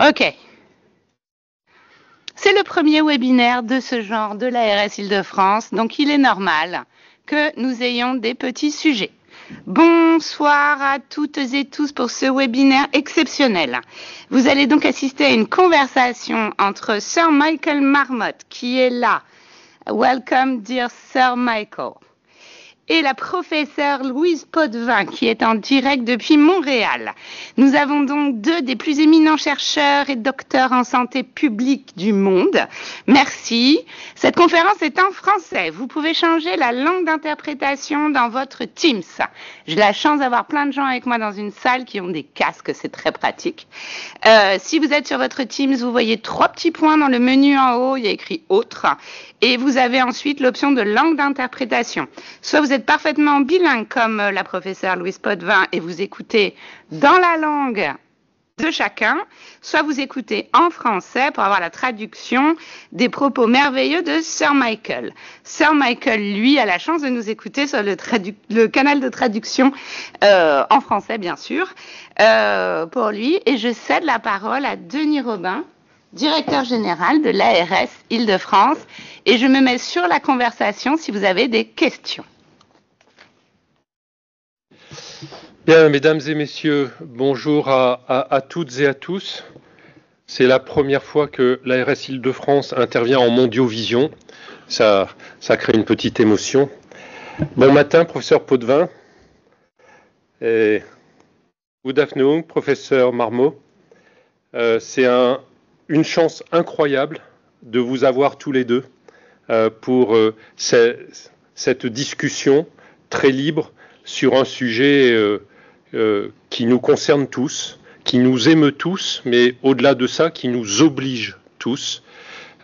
Ok. C'est le premier webinaire de ce genre de l'ARS Île-de-France, donc il est normal que nous ayons des petits sujets. Bonsoir à toutes et tous pour ce webinaire exceptionnel. Vous allez donc assister à une conversation entre Sir Michael Marmot, qui est là. Welcome, dear Sir Michael. Et la professeure Louise Potvin, qui est en direct depuis Montréal. Nous avons donc deux des plus éminents chercheurs et docteurs en santé publique du monde. Merci. Cette conférence est en français. Vous pouvez changer la langue d'interprétation dans votre Teams. J'ai la chance d'avoir plein de gens avec moi dans une salle qui ont des casques, c'est très pratique. Si vous êtes sur votre Teams, vous voyez 3 petits points dans le menu en haut, il y a écrit « Autre ». Et vous avez ensuite l'option de langue d'interprétation. Soit vous êtes parfaitement bilingue comme la professeure Louise Potvin et vous écoutez dans la langue de chacun, soit vous écoutez en français pour avoir la traduction des propos merveilleux de Sir Michael. Sir Michael, lui, a la chance de nous écouter sur le canal de traduction en français, bien sûr, pour lui. Et je cède la parole à Denis Robin, directeur général de l'ARS Île-de-France, et je me mets sur la conversation si vous avez des questions. Bien, mesdames et messieurs, bonjour à toutes et à tous. C'est la première fois que l'ARS Île-de-France intervient en Mondiovision. Ça crée une petite émotion. Bon matin, professeur Potvin. Et good afternoon, professeur Marmot. C'est une chance incroyable de vous avoir tous les deux pour cette discussion très libre sur un sujet qui nous concerne tous, qui nous émeut tous, mais au-delà de ça, qui nous oblige tous.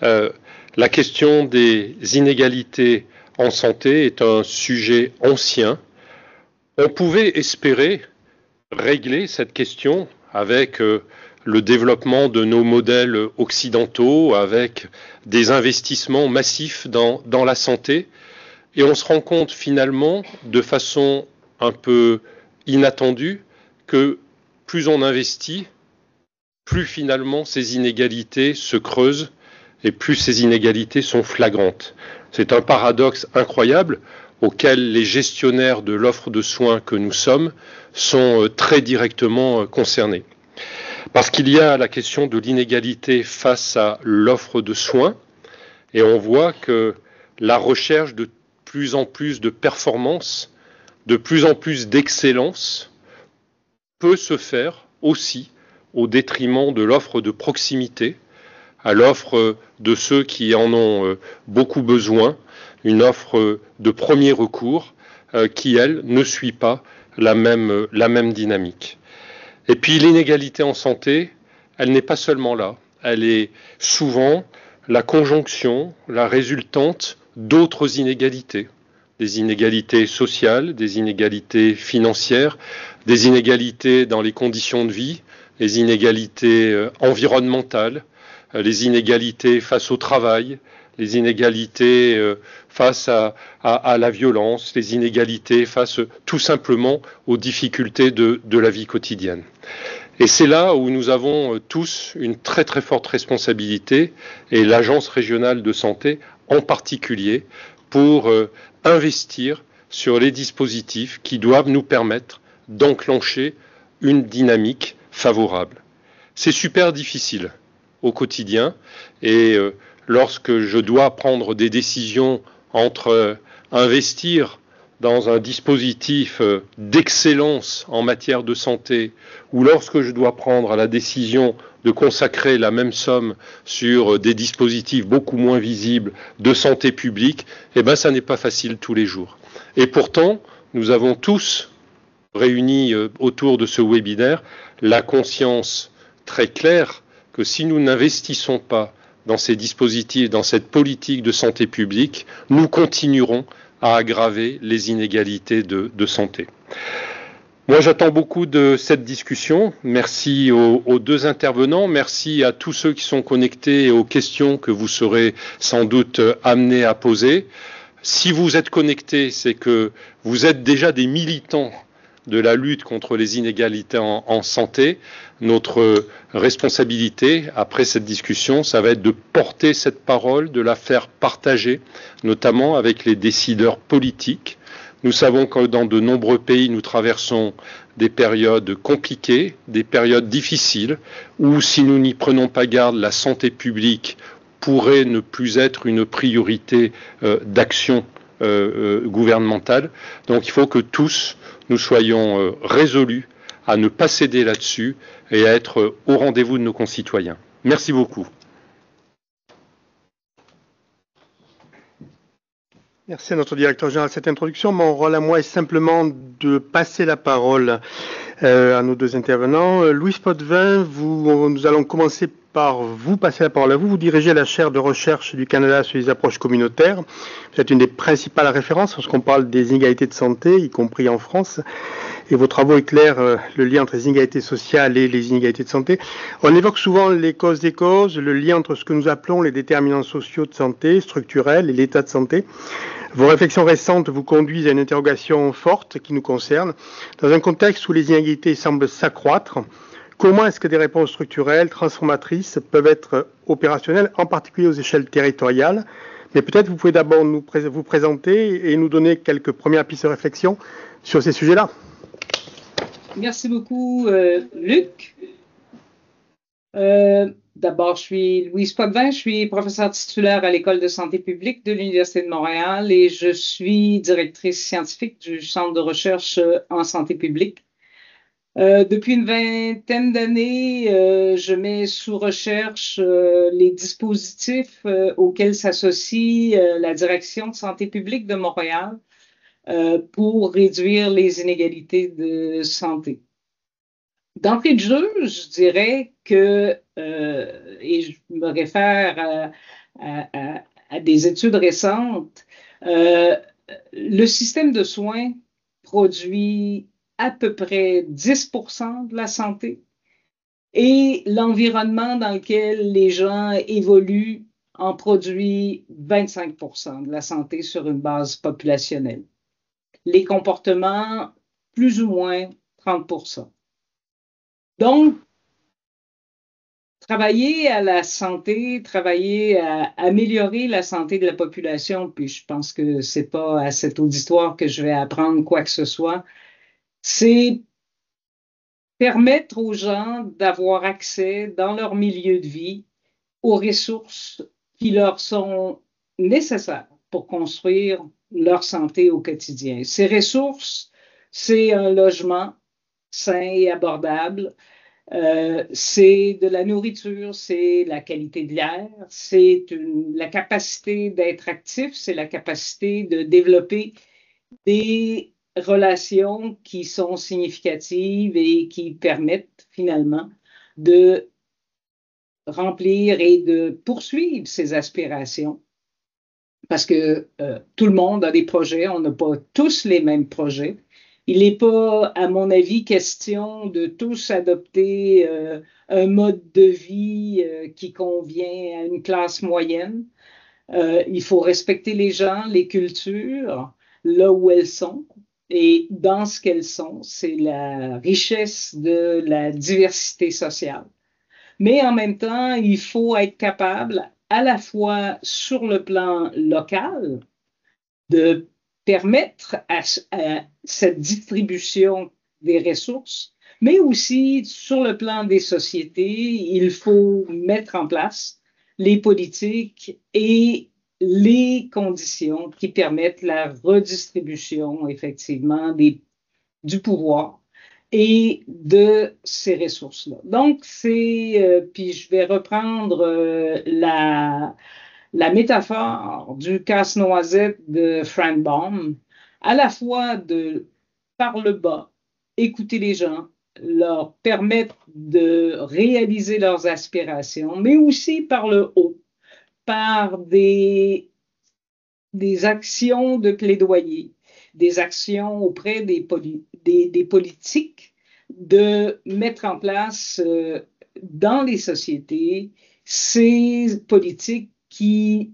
La question des inégalités en santé est un sujet ancien. On pouvait espérer régler cette question avec le développement de nos modèles occidentaux, avec des investissements massifs dans la santé. Et on se rend compte finalement, de façon un peu inattendue, que plus on investit, plus finalement ces inégalités se creusent et plus ces inégalités sont flagrantes. C'est un paradoxe incroyable auquel les gestionnaires de l'offre de soins que nous sommes sont très directement concernés. Parce qu'il y a la question de l'inégalité face à l'offre de soins, et on voit que la recherche de plus en plus de performance, de plus en plus d'excellence, peut se faire aussi au détriment de l'offre de proximité, à l'offre de ceux qui en ont beaucoup besoin, une offre de premier recours qui, elle, ne suit pas la même dynamique. Et puis l'inégalité en santé, elle n'est pas seulement là, elle est souvent la conjonction, la résultante d'autres inégalités. Des inégalités sociales, des inégalités financières, des inégalités dans les conditions de vie, des inégalités environnementales, les inégalités face au travail, les inégalités face à la violence, les inégalités face tout simplement aux difficultés de la vie quotidienne. Et c'est là où nous avons tous une très très forte responsabilité, et l'Agence régionale de santé en particulier, pour investir sur les dispositifs qui doivent nous permettre d'enclencher une dynamique favorable. C'est super difficile au quotidien, et lorsque je dois prendre des décisions entre investir dans un dispositif d'excellence en matière de santé, ou lorsque je dois prendre la décision de consacrer la même somme sur des dispositifs beaucoup moins visibles de santé publique, eh ben ça n'est pas facile tous les jours. Et pourtant, nous avons tous réunis autour de ce webinaire la conscience très claire que si nous n'investissons pas dans ces dispositifs, dans cette politique de santé publique, nous continuerons à aggraver les inégalités de santé. Moi, j'attends beaucoup de cette discussion. Merci aux deux intervenants. Merci à tous ceux qui sont connectés et aux questions que vous serez sans doute amenés à poser. Si vous êtes connectés, c'est que vous êtes déjà des militants de la lutte contre les inégalités en santé, notre responsabilité, après cette discussion, ça va être de porter cette parole, de la faire partager, notamment avec les décideurs politiques. Nous savons que dans de nombreux pays, nous traversons des périodes compliquées, des périodes difficiles, où si nous n'y prenons pas garde, la santé publique pourrait ne plus être une priorité d'action gouvernementale. Donc il faut que tous nous soyons résolus à ne pas céder là-dessus et à être au rendez-vous de nos concitoyens. Merci beaucoup. Merci à notre directeur général de cette introduction. Mon rôle à moi est simplement de passer la parole à nos deux intervenants. Louis Potvin, nous allons commencer par vous passer la parole à vous. Vous dirigez la chaire de recherche du Canada sur les approches communautaires. Vous êtes une des principales références lorsqu'on parle des inégalités de santé, y compris en France. Et vos travaux éclairent le lien entre les inégalités sociales et les inégalités de santé. On évoque souvent les causes des causes, le lien entre ce que nous appelons les déterminants sociaux de santé, structurels, et l'état de santé. Vos réflexions récentes vous conduisent à une interrogation forte qui nous concerne. Dans un contexte où les inégalités semblent s'accroître, comment est-ce que des réponses structurelles, transformatrices, peuvent être opérationnelles, en particulier aux échelles territoriales? Mais peut-être vous pouvez d'abord vous présenter et nous donner quelques premières pistes de réflexion sur ces sujets-là. Merci beaucoup, Luc. D'abord, je suis Louise Potvin, je suis professeure titulaire à l'École de santé publique de l'Université de Montréal et je suis directrice scientifique du Centre de recherche en santé publique. Depuis une vingtaine d'années, je mets sous recherche les dispositifs auxquels s'associe la Direction de santé publique de Montréal pour réduire les inégalités de santé. D'entrée de jeu, je dirais que, et je me réfère à des études récentes, le système de soins produit à peu près 10% de la santé et l'environnement dans lequel les gens évoluent en produit 25% de la santé sur une base populationnelle. Les comportements, plus ou moins 30%. Donc, travailler à la santé, travailler à améliorer la santé de la population, puis je pense que c'est pas à cet auditoire que je vais apprendre quoi que ce soit, c'est permettre aux gens d'avoir accès dans leur milieu de vie aux ressources qui leur sont nécessaires pour construire leur santé au quotidien. Ces ressources, c'est un logement sain et abordable, c'est de la nourriture, c'est la qualité de l'air, c'est la capacité d'être actif, c'est la capacité de développer des relations qui sont significatives et qui permettent finalement de remplir et de poursuivre ses aspirations. Parce que tout le monde a des projets, on n'a pas tous les mêmes projets. Il n'est pas, à mon avis, question de tous adopter un mode de vie qui convient à une classe moyenne. Il faut respecter les gens, les cultures, là où elles sont. Et dans ce qu'elles sont, c'est la richesse de la diversité sociale. Mais en même temps, il faut être capable, à la fois sur le plan local, de permettre à cette distribution des ressources, mais aussi sur le plan des sociétés, il faut mettre en place les politiques et les conditions qui permettent la redistribution, effectivement, du pouvoir et de ces ressources-là. Donc, puis je vais reprendre la métaphore du casse-noisette de Frank Baum, à la fois par le bas, écouter les gens, leur permettre de réaliser leurs aspirations, mais aussi par le haut, par des actions de plaidoyer, des actions auprès des politiques, de mettre en place dans les sociétés ces politiques qui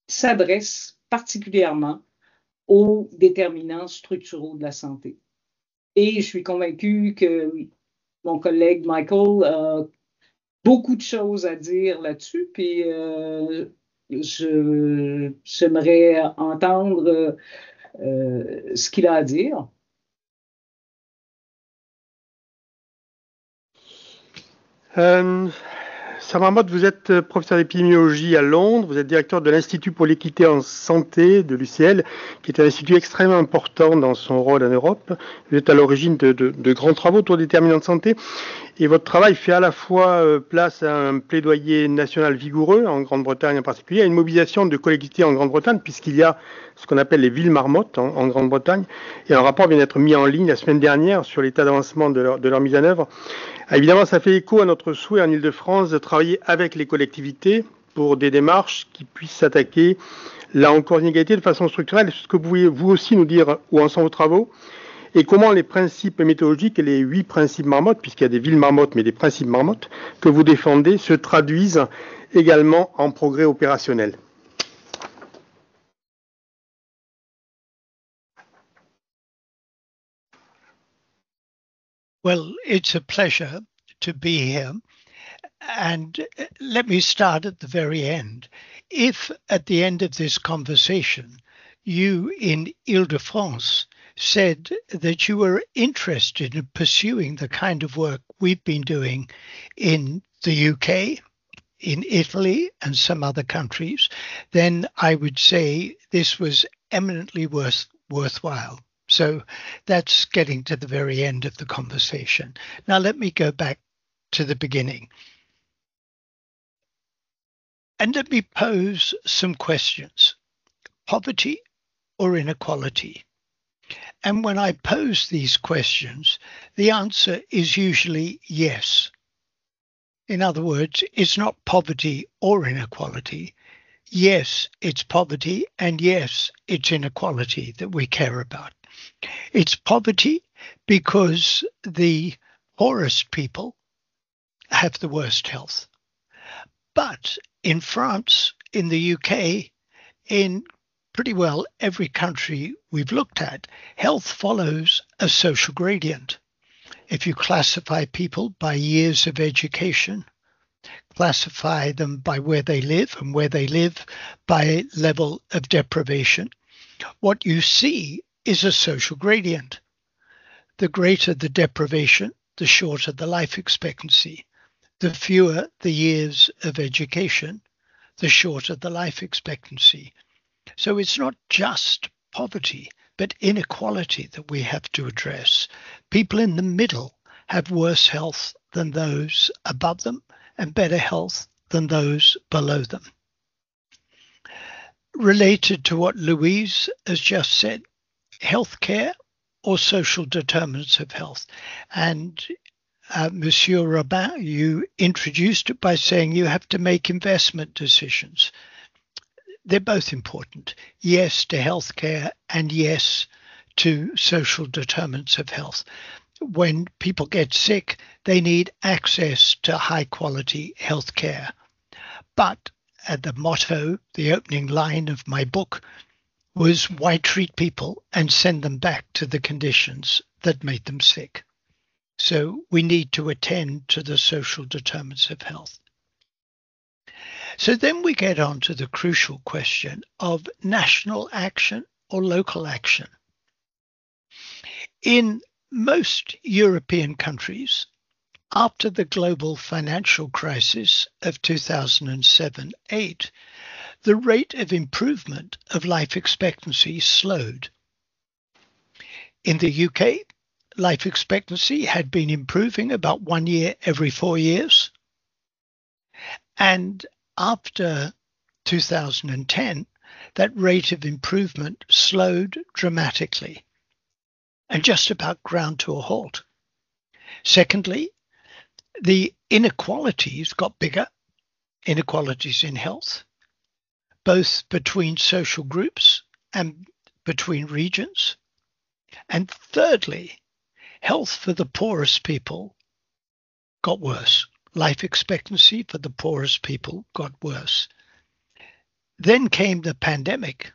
s'adressent particulièrement aux déterminants structuraux de la santé. Et je suis convaincue que mon collègue Michael a beaucoup de choses à dire là-dessus, puis j'aimerais entendre ce qu'il a à dire. Samar, vous êtes professeur d'épidémiologie à Londres, vous êtes directeur de l'Institut pour l'équité en santé de l'UCL, qui est un institut extrêmement important dans son rôle en Europe. Vous êtes à l'origine de grands travaux autour des déterminants de santé, et votre travail fait à la fois place à un plaidoyer national vigoureux, en Grande-Bretagne en particulier, à une mobilisation de collectivités en Grande-Bretagne, puisqu'il y a ce qu'on appelle les villes marmottes en Grande-Bretagne, et un rapport vient d'être mis en ligne la semaine dernière sur l'état d'avancement de leur mise en œuvre. Évidemment, ça fait écho à notre souhait en Ile-de-France de travailler avec les collectivités pour des démarches qui puissent s'attaquer, là encore, inégalité de façon structurelle. Est-ce que vous pouvez vous aussi nous dire où en sont vos travaux et comment les principes méthodologiques et les 8 principes marmottes, puisqu'il y a des villes marmottes, mais des principes marmottes, que vous défendez, se traduisent également en progrès opérationnel? Well, it's a pleasure to be here. And let me start at the very end. If at the end of this conversation, you in Ile-de-France said that you were interested in pursuing the kind of work we've been doing in the UK, in Italy, and some other countries, then I would say this was eminently worthwhile. So that's getting to the very end of the conversation. Now let me go back to the beginning. And let me pose some questions. Poverty or inequality? And when I pose these questions, the answer is usually yes. In other words, it's not poverty or inequality. Yes, it's poverty, and yes, it's inequality that we care about. It's poverty because the poorest people have the worst health. But in France, in the UK, in pretty well every country we've looked at, health follows a social gradient. If you classify people by years of education, classify them by where they live, and where they live by level of deprivation, what you see is a social gradient. The greater the deprivation, the shorter the life expectancy. The fewer the years of education, the shorter the life expectancy. So it's not just poverty, but inequality that we have to address. People in the middle have worse health than those above them, and better health than those below them. Related to what Louise has just said, healthcare or social determinants of health. And Monsieur Robin, you introduced it by saying you have to make investment decisions. They're both important. Yes to healthcare and yes to social determinants of health. When people get sick, they need access to high quality healthcare. But the motto, the opening line of my book was, why treat people and send them back to the conditions that made them sick? So we need to attend to the social determinants of health. So then we get on to the crucial question of national action or local action. In most European countries, after the global financial crisis of 2007-8, the rate of improvement of life expectancy slowed. In the UK, life expectancy had been improving about 1 year every 4 years. And after 2010, that rate of improvement slowed dramatically and just about ground to a halt. Secondly, the inequalities got bigger, inequalities in health, both between social groups and between regions. And thirdly, health for the poorest people got worse. Life expectancy for the poorest people got worse. Then came the pandemic,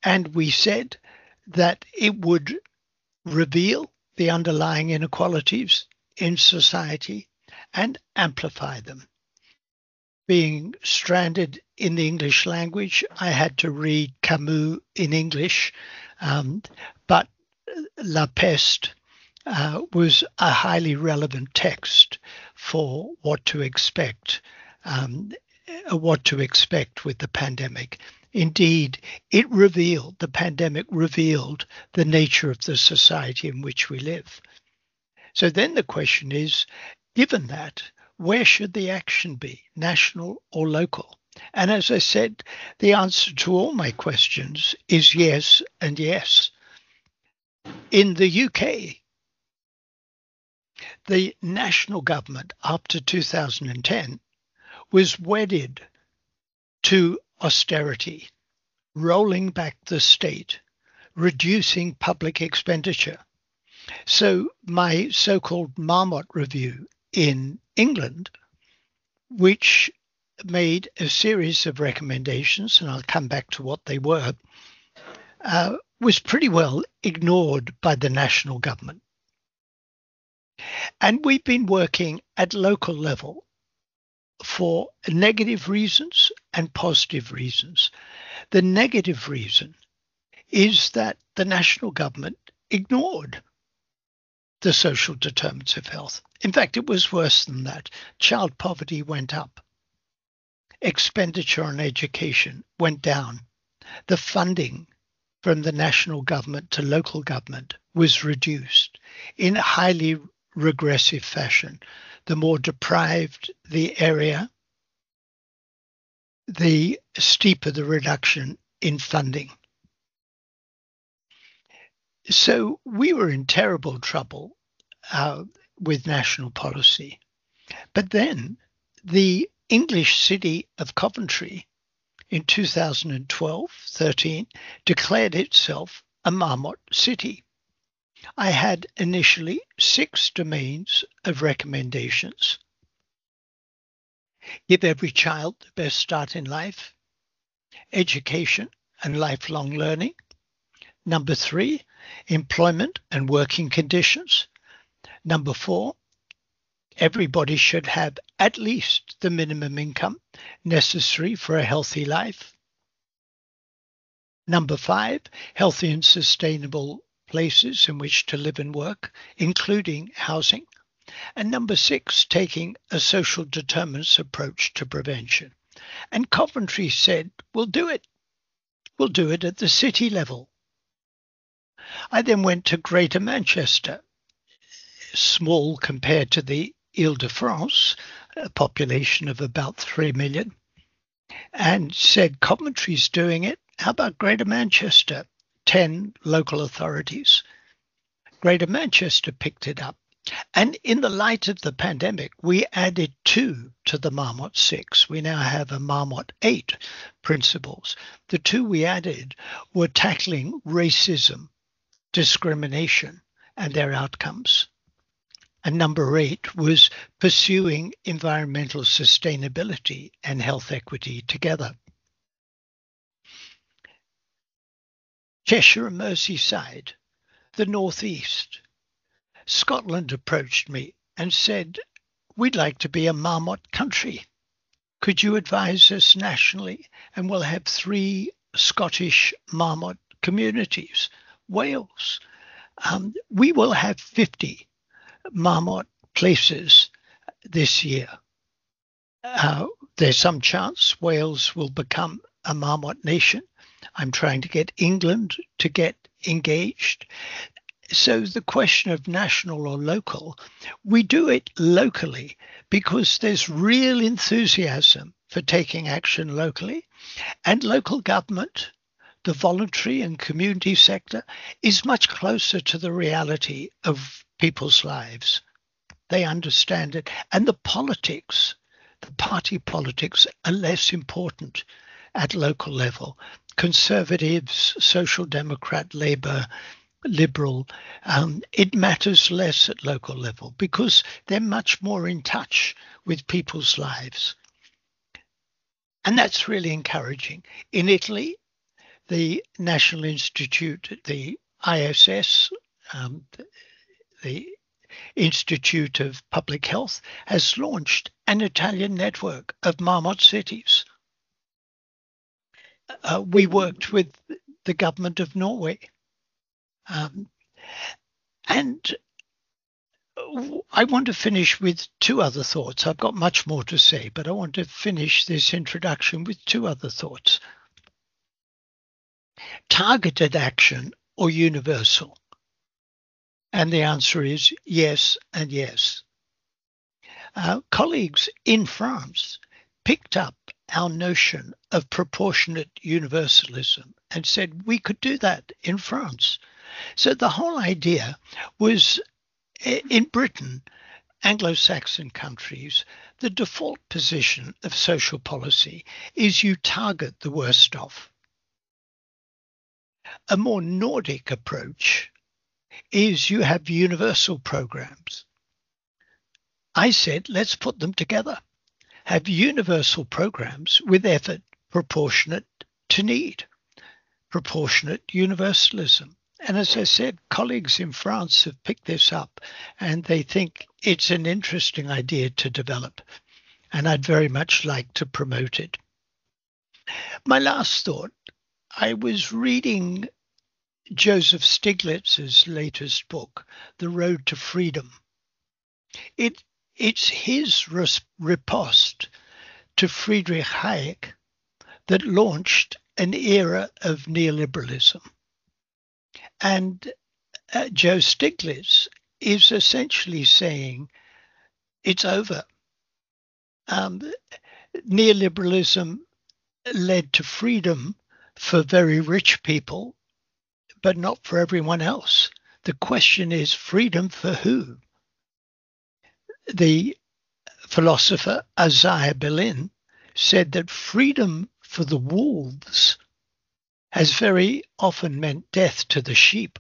and we said that it would reveal the underlying inequalities in society, and amplify them. Being stranded in the English language, I had to read Camus in English, but La Peste was a highly relevant text for what to expect with the pandemic. Indeed, the pandemic revealed the nature of the society in which we live. So then the question is, given that, where should the action be, national or local? And as I said, the answer to all my questions is yes and yes. In the UK, the national government after 2010 was wedded to austerity, rolling back the state, reducing public expenditure. So my so-called Marmot Review in England, which made a series of recommendations, and I'll come back to what they were, was pretty well ignored by the national government. And we've been working at local level for negative reasons and positive reasons. The negative reason is that the national government ignored the social determinants of health. In fact, it was worse than that. Child poverty went up. Expenditure on education went down. The funding from the national government to local government was reduced in a highly regressive fashion. The more deprived the area, the steeper the reduction in funding. So we were in terrible trouble with national policy. But then the English city of Coventry in 2012-13 declared itself a Marmot city. I had initially 6 domains of recommendations. Give every child the best start in life, education and lifelong learning. Number 3, employment and working conditions. Number 4, everybody should have at least the minimum income necessary for a healthy life. Number 5, healthy and sustainable places in which to live and work, including housing. And number 6, taking a social determinants approach to prevention. And Coventry said, we'll do it. We'll do it at the city level. I then went to Greater Manchester, small compared to the Ile-de-France, a population of about 3 million, and said, Coventry's doing it. How about Greater Manchester? 10 local authorities. Greater Manchester picked it up. And in the light of the pandemic, we added 2 to the Marmot 6. We now have a Marmot 8 principles. The 2 we added were tackling racism, discrimination, and their outcomes. And number 8 was pursuing environmental sustainability and health equity together. Cheshire and Merseyside, the Northeast. Scotland approached me and said, we'd like to be a Marmot country. Could you advise us nationally? And we'll have 3 Scottish Marmot communities. Wales, we will have 50 Marmot places this year. There's some chance Wales will become a Marmot nation. I'm trying to get England to get engaged. So the question of national or local, we do it locally because there's real enthusiasm for taking action locally, and local government, the voluntary and community sector, is much closer to the reality of people's lives. They understand it. And the politics, the party politics, are less important at local level. Conservatives, Social Democrat, Labour, Liberal, it matters less at local level because they're much more in touch with people's lives. And that's really encouraging. In Italy, the National Institute, the ISS, the Institute of Public Health has launched an Italian network of Marmot cities. We worked with the government of Norway. And I want to finish with two other thoughts. I've got much more to say, but I want to finish this introduction with two other thoughts. Targeted action or universal? And the answer is yes and yes. Colleagues in France picked up our notion of proportionate universalism and said we could do that in France. So the whole idea was, in Britain, Anglo-Saxon countries, the default position of social policy is you target the worst off. A more Nordic approach is you have universal programs. I said, let's put them together. Have universal programs with effort proportionate to need, proportionate universalism. And as I said, colleagues in France have picked this up and they think it's an interesting idea to develop. And I'd very much like to promote it. My last thought, I was reading Joseph Stiglitz's latest book, The Road to Freedom. It's his riposte to Friedrich Hayek that launched an era of neoliberalism. And Joe Stiglitz is essentially saying it's over. Neoliberalism led to freedom for very rich people, but not for everyone else. The question is freedom for who? The philosopher Isaiah Berlin said that freedom for the wolves has very often meant death to the sheep.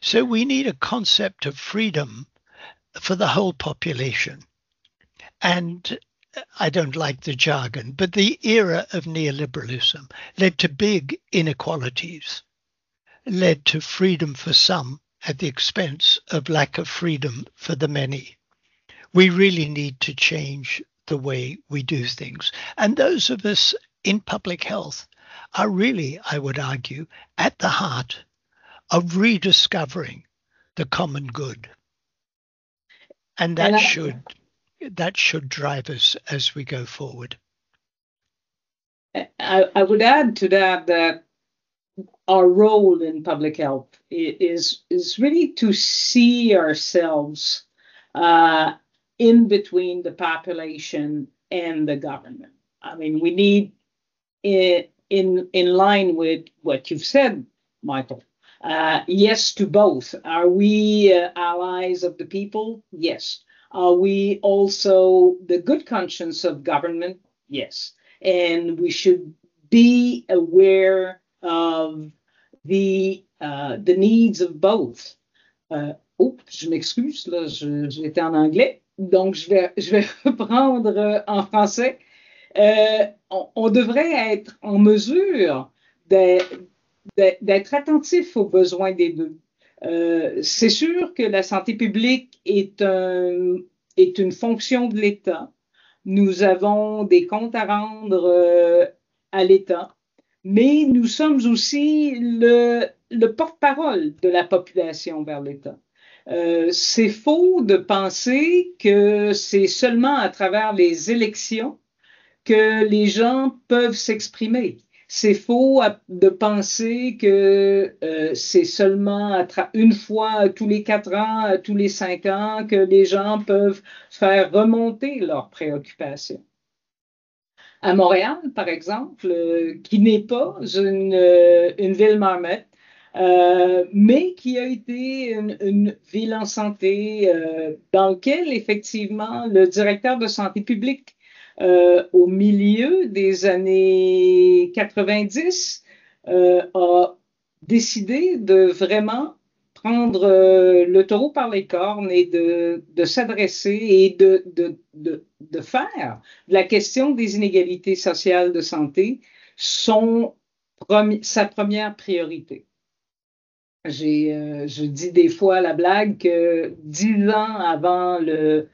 So we need a concept of freedom for the whole population. And I don't like the jargon, but the era of neoliberalism led to big inequalities, led to freedom for some at the expense of lack of freedom for the many. We really need to change the way we do things. And those of us in public health are really, I would argue, at the heart of rediscovering the common good. And that should drive us as we go forward. I would add to that our role in public health is really to see ourselves in between the population and the government. I mean, we need, in line with what you've said, Michael, yes to both. Are we allies of the people? Yes. Are we also the good conscience of government? Yes. And we should be aware of the needs of both. Je m'excuse, là, j'étais en anglais, donc je vais reprendre en français. On devrait être en mesure d'être attentif aux besoins des deux. C'est sûr que la santé publique est une fonction de l'État. Nous avons des comptes à rendre à l'État, mais nous sommes aussi le porte-parole de la population vers l'État. C'est faux de penser que c'est seulement à travers les élections que les gens peuvent s'exprimer. C'est faux de penser que c'est seulement une fois tous les 4 ans, tous les 5 ans que les gens peuvent faire remonter leurs préoccupations. À Montréal, par exemple, qui n'est pas une ville marmette, mais qui a été une ville en santé dans laquelle, effectivement, le directeur de santé publique au milieu des années 90 a décidé de vraiment prendre le taureau par les cornes et de s'adresser et de faire de la question des inégalités sociales de santé sa première priorité. Je dis des fois la blague que 10 ans avant le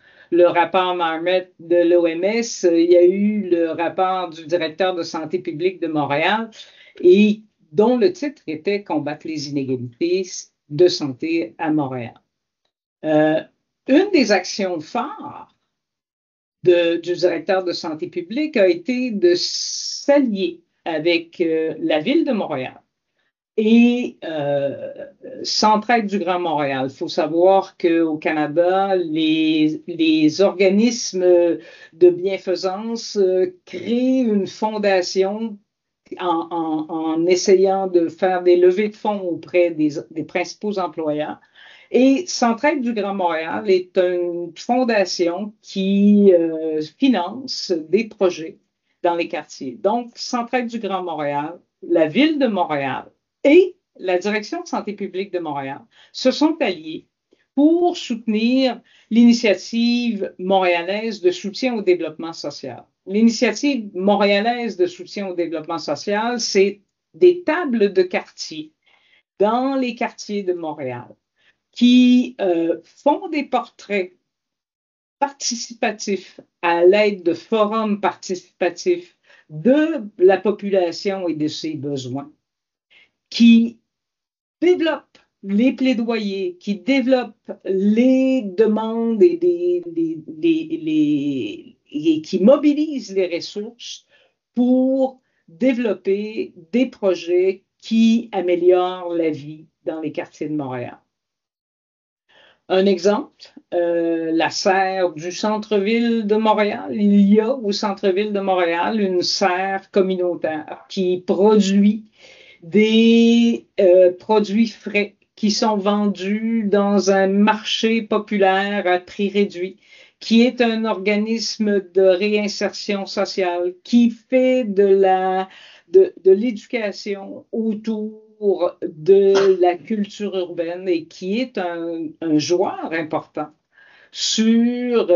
rapport Marmot de l'OMS, il y a eu le rapport du directeur de santé publique de Montréal et dont le titre était Combattre les inégalités de santé à Montréal. Une des actions phares du directeur de santé publique a été de s'allier avec la ville de Montréal et Centraide du Grand Montréal. Il faut savoir qu'au Canada, les organismes de bienfaisance créent une fondation en essayant de faire des levées de fonds auprès des principaux employeurs. Et Centraide du Grand Montréal est une fondation qui finance des projets dans les quartiers. Donc, Centraide du Grand Montréal, la Ville de Montréal et la Direction de santé publique de Montréal se sont alliés pour soutenir l'initiative montréalaise de soutien au développement social. L'initiative montréalaise de soutien au développement social, c'est des tables de quartier dans les quartiers de Montréal qui font des portraits participatifs à l'aide de forums participatifs de la population et de ses besoins, qui développent les plaidoyers, qui développent les demandes et qui mobilisent les ressources pour développer des projets qui améliorent la vie dans les quartiers de Montréal. Un exemple, la serre du centre-ville de Montréal. Il y a au centre-ville de Montréal une serre communautaire qui produit des produits frais qui sont vendus dans un marché populaire à prix réduit, qui est un organisme de réinsertion sociale, qui fait de l'éducation autour de la culture urbaine et qui est un joueur important sur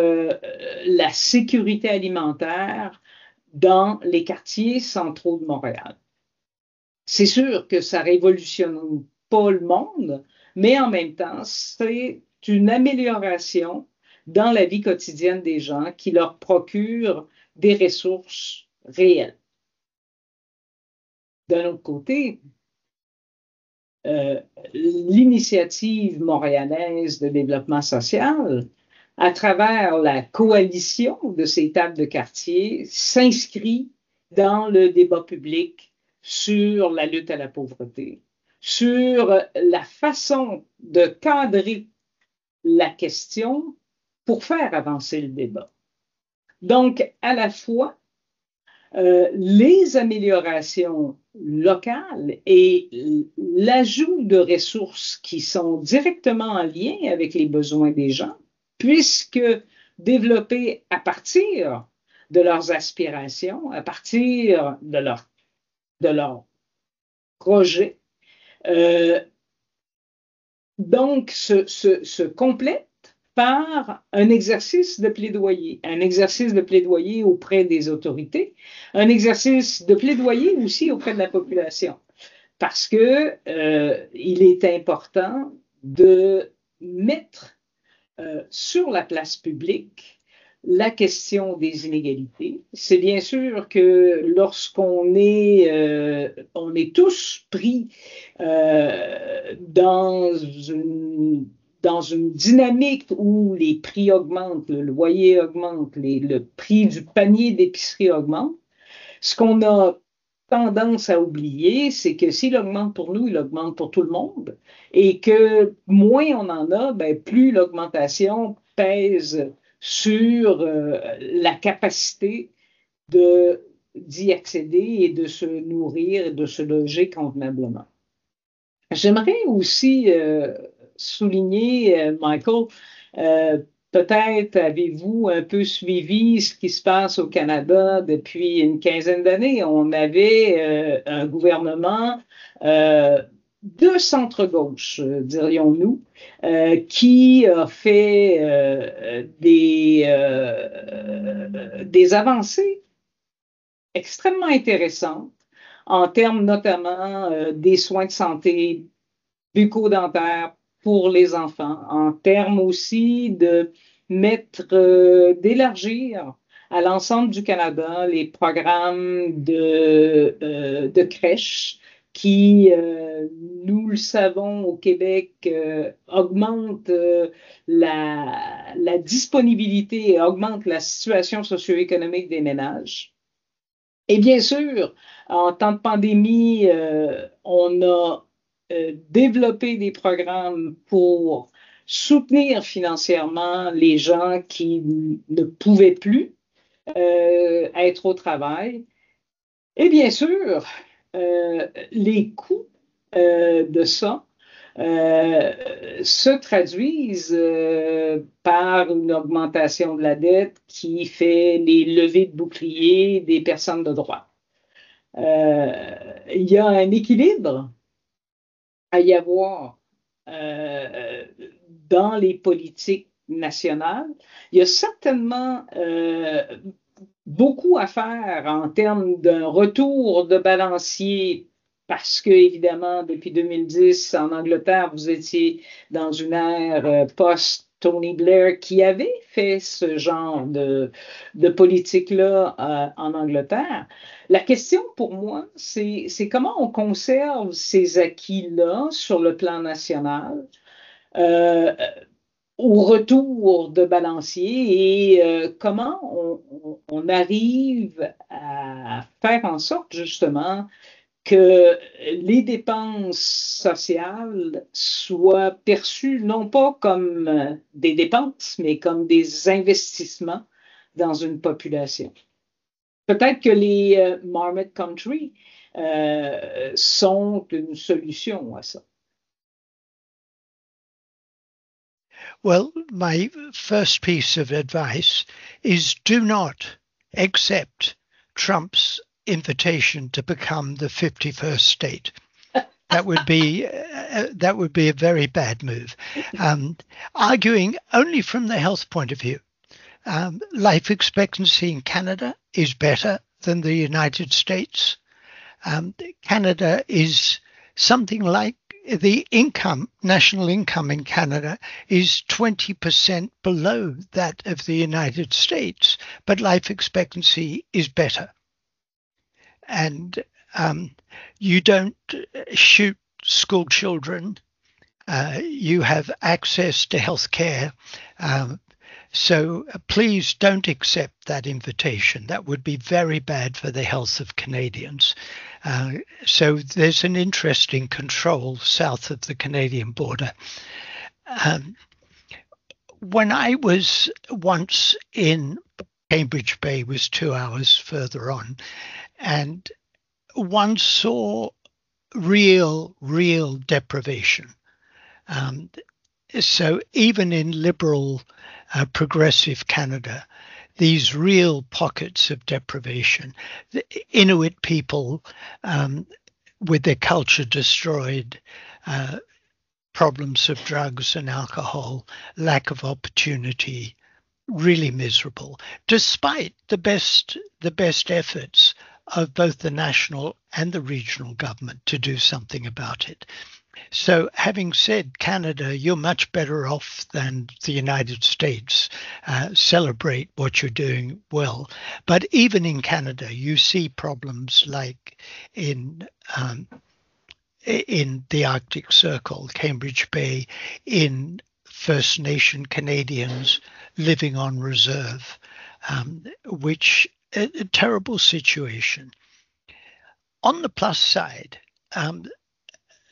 la sécurité alimentaire dans les quartiers centraux de Montréal. C'est sûr que ça révolutionne pas le monde, mais en même temps, c'est une amélioration dans la vie quotidienne des gens qui leur procure des ressources réelles. D'un autre côté, l'initiative montréalaise de développement social, à travers la coalition de ces tables de quartier, s'inscrit dans le débat public sur la lutte à la pauvreté, sur la façon de cadrer la question pour faire avancer le débat. Donc, à la fois, les améliorations locales et l'ajout de ressources qui sont directement en lien avec les besoins des gens, puisque développés à partir de leurs aspirations, à partir de leur projet, donc se complètent par un exercice de plaidoyer auprès des autorités, un exercice de plaidoyer aussi auprès de la population, parce que il est important de mettre sur la place publique la question des inégalités. C'est bien sûr que lorsqu'on on est tous pris dans une dynamique où les prix augmentent, le loyer augmente, le prix du panier d'épicerie augmente, ce qu'on a tendance à oublier, c'est que s'il augmente pour nous, il augmente pour tout le monde et que moins on en a, plus l'augmentation pèse sur la capacité d'y accéder et de se nourrir et de se loger convenablement. J'aimerais aussi souligner, Michael, peut-être avez-vous un peu suivi ce qui se passe au Canada depuis une quinzaine d'années. On avait un gouvernement de centre-gauche, dirions-nous, qui a fait des avancées extrêmement intéressantes en termes notamment des soins de santé bucco-dentaire pour les enfants, en termes aussi d'élargir à l'ensemble du Canada les programmes de crèches qui, nous le savons au Québec, augmentent la disponibilité et augmentent la situation socio-économique des ménages. Et bien sûr, en temps de pandémie, on a développé des programmes pour soutenir financièrement les gens qui ne pouvaient plus être au travail. Et bien sûr, les coûts de ça se traduisent par une augmentation de la dette qui fait les levées de boucliers des personnes de droit. Il y a un équilibre à y avoir dans les politiques nationales. Il y a certainement beaucoup à faire en termes d'un retour de balancier parce que, évidemment, depuis 2010, en Angleterre, vous étiez dans une ère post-Tony Blair qui avait fait ce genre de politique-là en Angleterre. La question pour moi, c'est comment on conserve ces acquis-là sur le plan national au retour de balancier et comment on arrive à faire en sorte justement que les dépenses sociales soient perçues non pas comme des dépenses, mais comme des investissements dans une population. Peut-être que les Marmot Country sont une solution à ça. Well, my first piece of advice is do not accept Trump's invitation to become the 51st state. That would be a very bad move. Arguing only from the health point of view, life expectancy in Canada is better than the United States. Canada is something like the national income in Canada is 20% below that of the United States, but life expectancy is better. And you don't shoot school children. You have access to health care. So please don't accept that invitation. That would be very bad for the health of Canadians. So there's an interesting control south of the Canadian border. When I was once in Cambridge Bay, was 2 hours further on, and one saw real deprivation. So even in liberal, progressive Canada, these real pockets of deprivation, the Inuit people with their culture destroyed, problems of drugs and alcohol, lack of opportunity, really miserable, despite the best efforts of both the national and the regional government to do something about it. So having said Canada, you're much better off than the United States. Celebrate what you're doing well. But even in Canada, you see problems like in the Arctic Circle, Cambridge Bay, in First Nation Canadians living on reserve, which a terrible situation. On the plus side,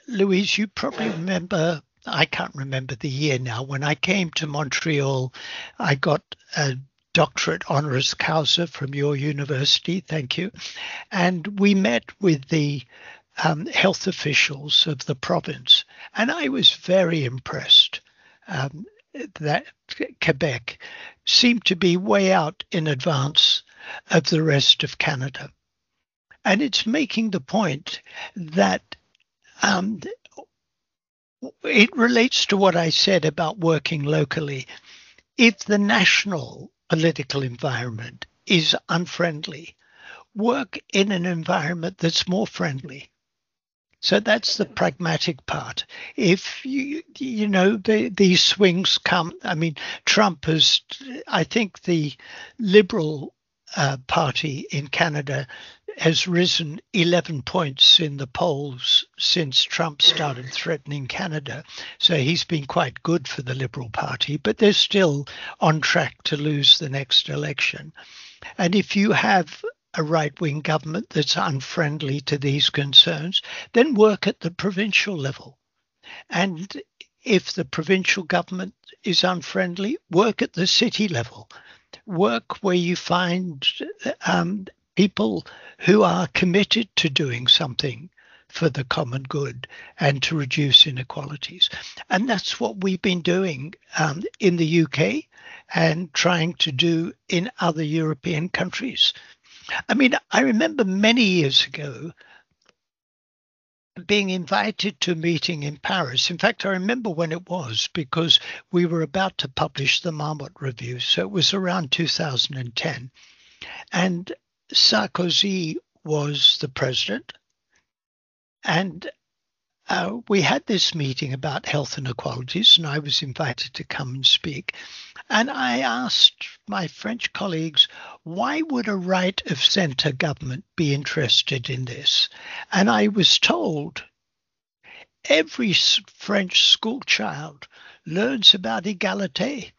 Louise, you probably remember, I can't remember the year now, when I came to Montreal, I got a doctorate honoris causa from your university, thank you. And we met with the health officials of the province. And I was very impressed that Quebec seemed to be way out in advance of the rest of Canada. And it's making the point that it relates to what I said about working locally. If the national political environment is unfriendly, work in an environment that's more friendly. So that's the pragmatic part. If these swings come, I mean, Trump has, I think the Liberal Party in Canada has risen 11 points in the polls since Trump started threatening Canada. So he's been quite good for the Liberal Party, but they're still on track to lose the next election. And if you have a right-wing government that's unfriendly to these concerns, then work at the provincial level. And if the provincial government is unfriendly, work at the city level. Work where you find people who are committed to doing something for the common good and to reduce inequalities. And that's what we've been doing in the UK and trying to do in other European countries. I mean, I remember many years ago being invited to a meeting in Paris. In fact, I remember when it was because we were about to publish the Marmot Review. So it was around 2010. And Sarkozy was the president. And we had this meeting about health inequalities, and I was invited to come and speak. And I asked my French colleagues, why would a right of centre government be interested in this? And I was told every French school child learns about égalité.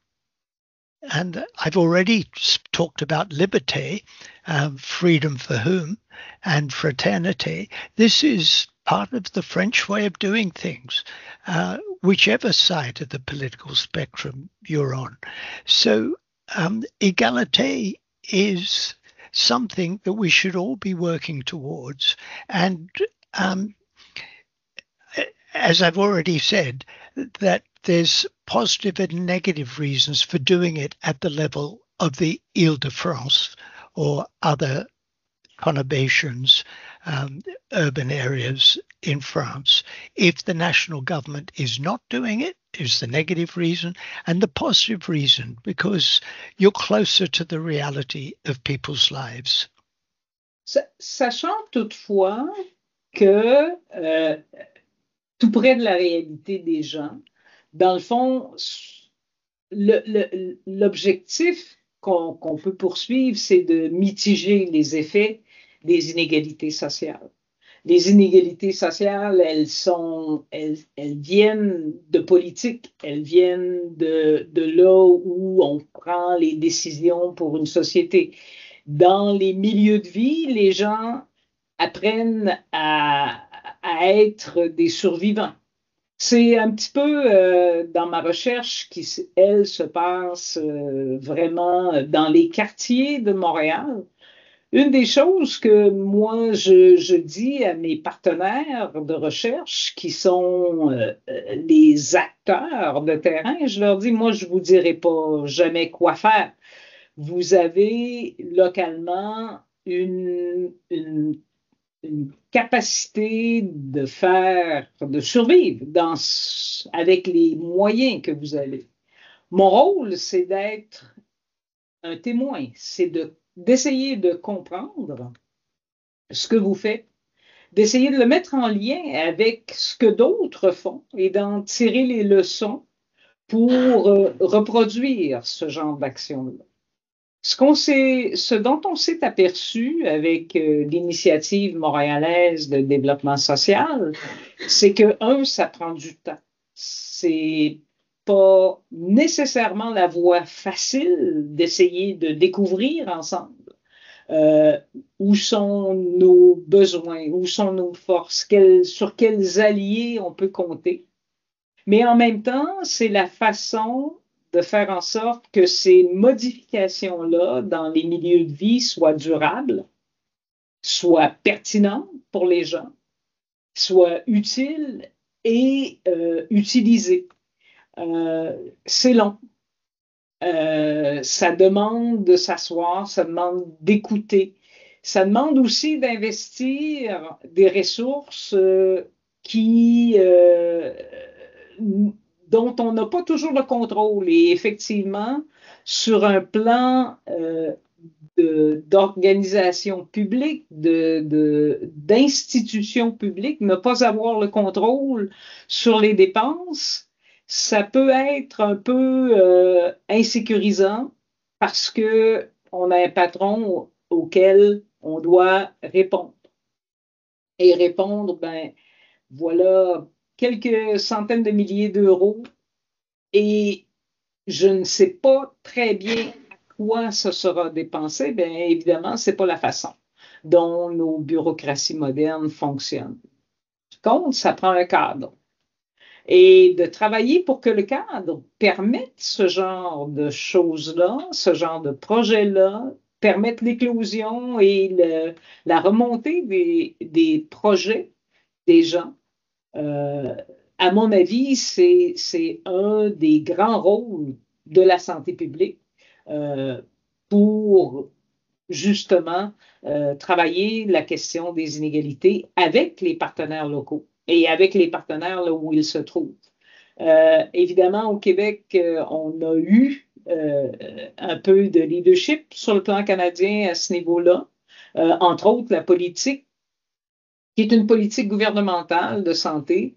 And I've already talked about liberté, freedom for whom, and fraternité. This is part of the French way of doing things, whichever side of the political spectrum you're on. So égalité is something that we should all be working towards. And as I've already said, that there's positive and negative reasons for doing it at the level of the Île-de-France or other conurbations, urban areas in France. If the national government is not doing it, is the negative reason, and the positive reason, because you're closer to the reality of people's lives. Sachant toutefois que tout près de la réalité des gens, dans le fond, l'objectif qu'on peut poursuivre, c'est de mitiger les effets des inégalités sociales. Les inégalités sociales, elles viennent de politique, elles viennent de là où on prend les décisions pour une société. Dans les milieux de vie, les gens apprennent à être des survivants. C'est un petit peu dans ma recherche qui, elle, se passe vraiment dans les quartiers de Montréal. Une des choses que moi, je dis à mes partenaires de recherche qui sont les acteurs de terrain, je leur dis, moi, je ne vous dirai pas jamais quoi faire. Vous avez localement une capacité de survivre avec les moyens que vous avez. Mon rôle, c'est d'être un témoin, c'est d'essayer de comprendre ce que vous faites, d'essayer de le mettre en lien avec ce que d'autres font et d'en tirer les leçons pour reproduire ce genre d'action-là. Ce dont on s'est aperçu avec l'initiative montréalaise de développement social, c'est que, ça prend du temps. C'est pas nécessairement la voie facile d'essayer de découvrir ensemble où sont nos besoins, où sont nos forces, sur quels alliés on peut compter. Mais en même temps, c'est la façon de faire en sorte que ces modifications-là dans les milieux de vie soient durables, soient pertinentes pour les gens, soient utiles et utilisées. C'est long. Ça demande de s'asseoir, ça demande d'écouter. Ça demande aussi d'investir des ressources dont on n'a pas toujours le contrôle. Et effectivement, sur un plan d'organisations publiques, d'institutions publiques, ne pas avoir le contrôle sur les dépenses, ça peut être un peu insécurisant parce que on a un patron auquel on doit répondre. Et répondre, ben voilà quelques centaines de milliers d'euros et je ne sais pas très bien à quoi ça sera dépensé. Bien évidemment, ce n'est pas la façon dont nos bureaucraties modernes fonctionnent. Par contre, ça prend un cadre. Et de travailler pour que le cadre permette ce genre de choses-là, ce genre de projet-là, permette l'éclosion et la remontée des projets des gens. À mon avis, c'est un des grands rôles de la santé publique pour justement travailler la question des inégalités avec les partenaires locaux et avec les partenaires là où ils se trouvent. Évidemment, au Québec, on a eu un peu de leadership sur le plan canadien à ce niveau-là, entre autres la politique qui est une politique gouvernementale de santé,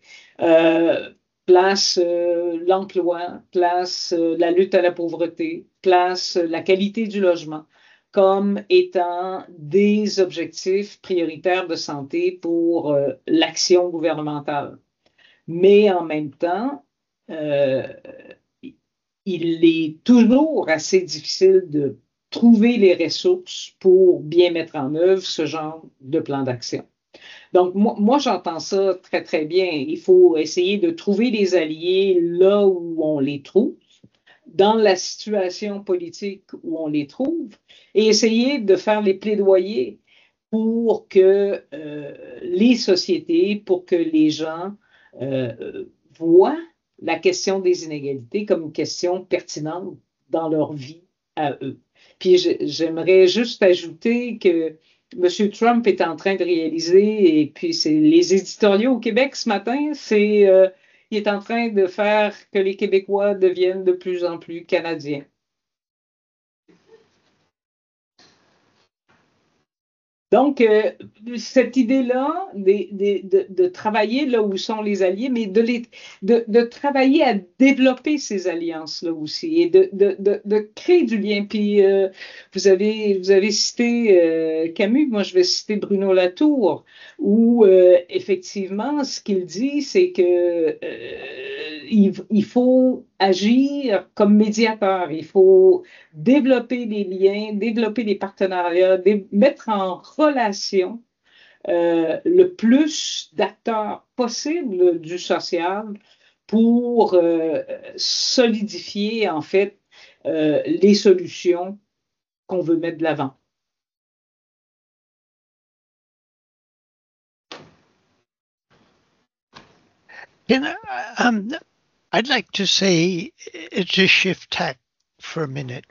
place l'emploi, place la lutte à la pauvreté, place la qualité du logement comme étant des objectifs prioritaires de santé pour l'action gouvernementale. Mais en même temps, il est toujours assez difficile de trouver les ressources pour bien mettre en œuvre ce genre de plan d'action. Donc, moi j'entends ça très, très bien. Il faut essayer de trouver des alliés là où on les trouve, dans la situation politique où on les trouve, et essayer de faire les plaidoyers pour que les sociétés, pour que les gens voient la question des inégalités comme une question pertinente dans leur vie à eux. Puis j'aimerais juste ajouter que M. Trump est en train de réaliser, et puis c'est les éditoriaux au Québec ce matin, il est en train de faire que les Québécois deviennent de plus en plus Canadiens. Donc, cette idée-là de travailler là où sont les alliés, mais de travailler à développer ces alliances-là aussi et de créer du lien. Puis, vous avez cité Camus, moi je vais citer Bruno Latour, où effectivement, ce qu'il dit, c'est que il faut agir comme médiateur, il faut développer les liens, développer les partenariats, mettre en relation le plus d'acteurs possible du social pour solidifier en fait les solutions qu'on veut mettre de l'avant. I'd like to say, to shift tack for a minute.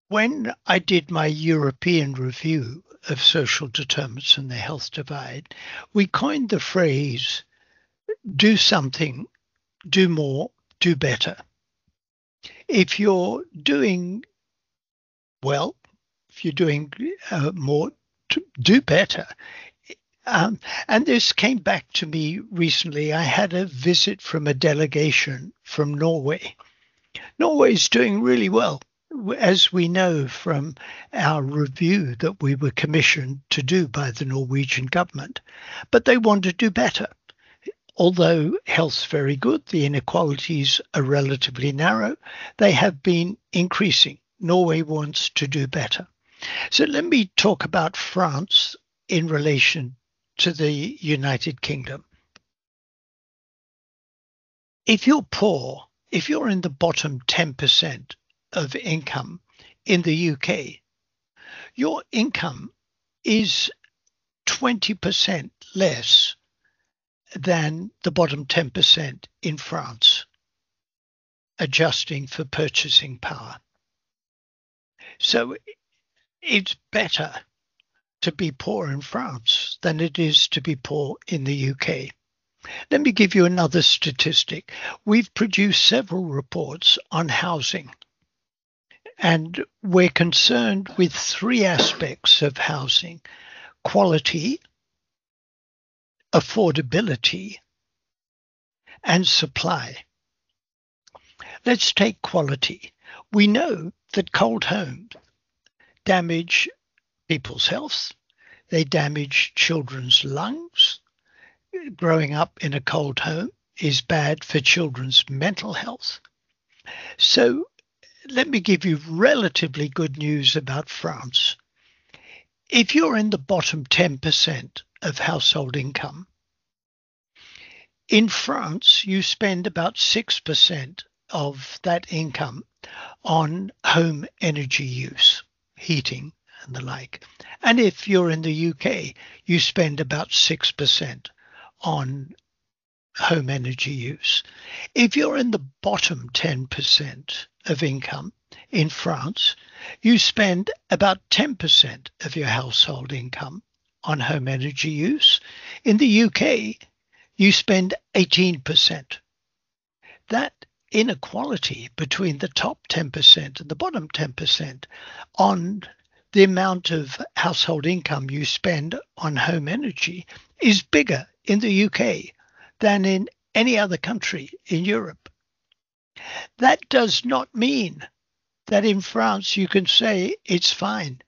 When I did my European review of social determinants and the health divide, we coined the phrase, do something, do more, do better. If you're doing well, if you're doing more, do better. And this came back to me recently. I had a visit from a delegation from Norway. Norway is doing really well, as we know from our review that we were commissioned to do by the Norwegian government. But they want to do better. Although health's very good, the inequalities are relatively narrow, they have been increasing. Norway wants to do better. So let me talk about France in relation to the United Kingdom. If you're poor, if you're in the bottom 10% of income in the UK, your income is 20% less than the bottom 10% in France, adjusting for purchasing power. So it's better to be poor in France than it is to be poor in the UK. Let me give you another statistic. We've produced several reports on housing. And we're concerned with three aspects of housing: quality, affordability, and supply. Let's take quality. We know that cold homes damage people's health. They damage children's lungs. Growing up in a cold home is bad for children's mental health. So let me give you relatively good news about France. If you're in the bottom 10% of household income, in France, you spend about 6% of that income on home energy use, heating and the like. And if you're in the UK, you spend about 6% on home energy use. If you're in the bottom 10% of income in France, you spend about 10% of your household income on home energy use. In the UK, you spend 18%. That inequality between the top 10% and the bottom 10% on the amount of household income you spend on home energy is bigger in the UK than in any other country in Europe. That does not mean that in France you can say it's fine.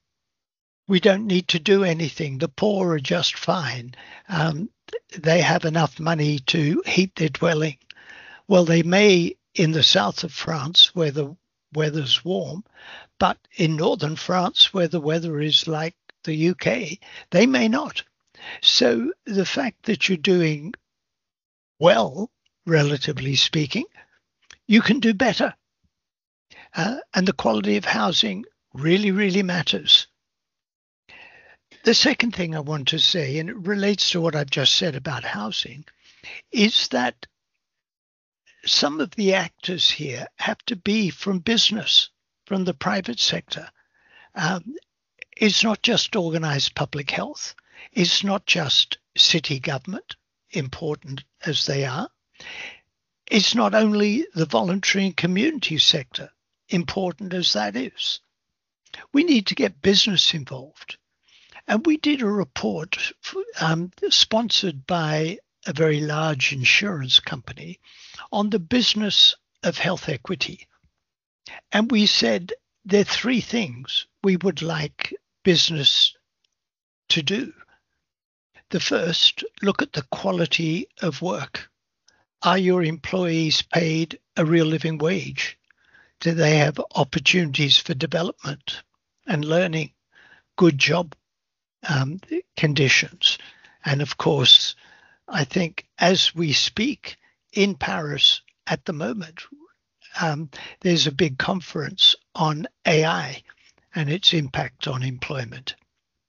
We don't need to do anything. The poor are just fine. They have enough money to heat their dwelling. Well, they may in the south of France where the weather's warm, but in northern France where the weather is like the UK, they may not. So the fact that you're doing well, relatively speaking, you can do better. And the quality of housing really, really matters. The second thing I want to say, and it relates to what I've just said about housing, is that some of the actors here have to be from business, from the private sector. It's not just organized public health. It's not just city government, important as they are. It's not only the voluntary and community sector, important as that is. We need to get business involved. And we did a report sponsored by a very large insurance company on the business of health equity. And we said there are three things we would like business to do. The first, look at the quality of work. Are your employees paid a real living wage? Do they have opportunities for development and learning, good job conditions? And of course, I think as we speak in Paris at the moment, there's a big conference on AI and its impact on employment.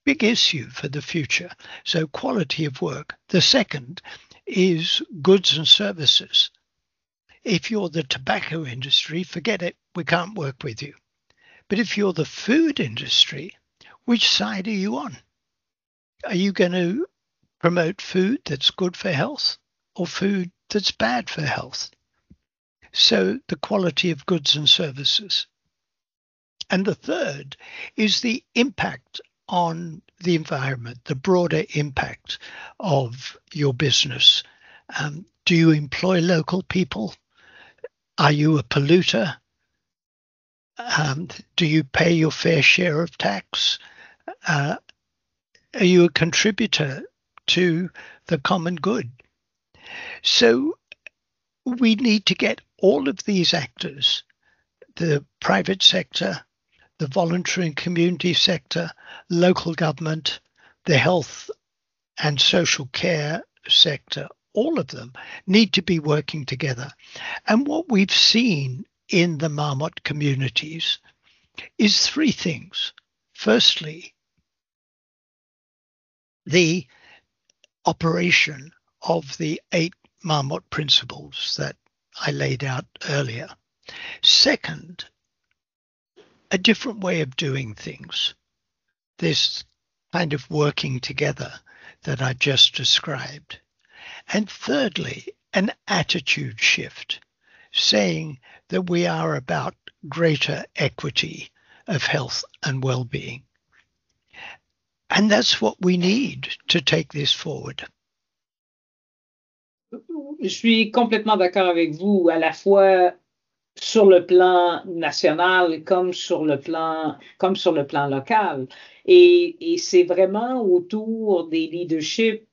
Big issue for the future. So quality of work. The second is goods and services. If you're the tobacco industry, forget it, we can't work with you. But if you're the food industry, which side are you on? Are you going to promote food that's good for health or food that's bad for health? So the quality of goods and services. And the third is the impact on the environment, the broader impact of your business. Do you employ local people? Are you a polluter? Do you pay your fair share of tax? Are you a contributor to the common good? So we need to get all of these actors, the private sector, the voluntary and community sector, local government, the health and social care sector, all of them need to be working together. And what we've seen in the Marmot communities is three things. Firstly, the operation of the 8 Marmot principles that I laid out earlier. Second, a different way of doing things. This kind of working together that I just described. And thirdly, an attitude shift, saying that we are about greater equity of health and well-being. And that's what we need to take this forward. Je suis complètement d'accord avec vous, à la fois sur le plan national comme sur le plan local. Et c'est vraiment autour des leaderships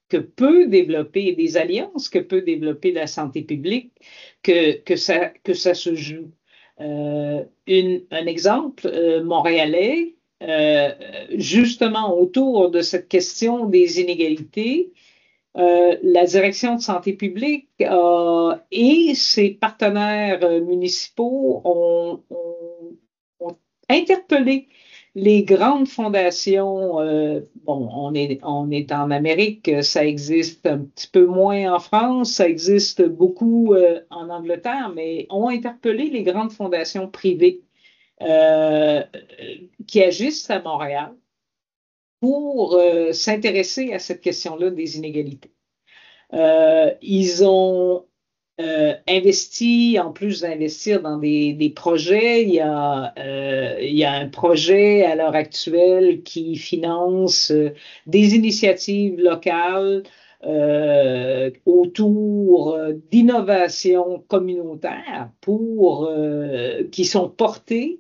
que peut développer, des alliances que peut développer la santé publique que ça se joue. Un exemple montréalais, justement autour de cette question des inégalités, la direction de santé publique et ses partenaires municipaux ont interpellé les grandes fondations. Bon, on est en Amérique, ça existe un petit peu moins en France, ça existe beaucoup en Angleterre, mais ont interpellé les grandes fondations privées qui agissent à Montréal pour s'intéresser à cette question-là des inégalités. Ils ont investi, en plus d'investir dans des projets, il y a un projet à l'heure actuelle qui finance des initiatives locales autour d'innovations communautaires qui sont portées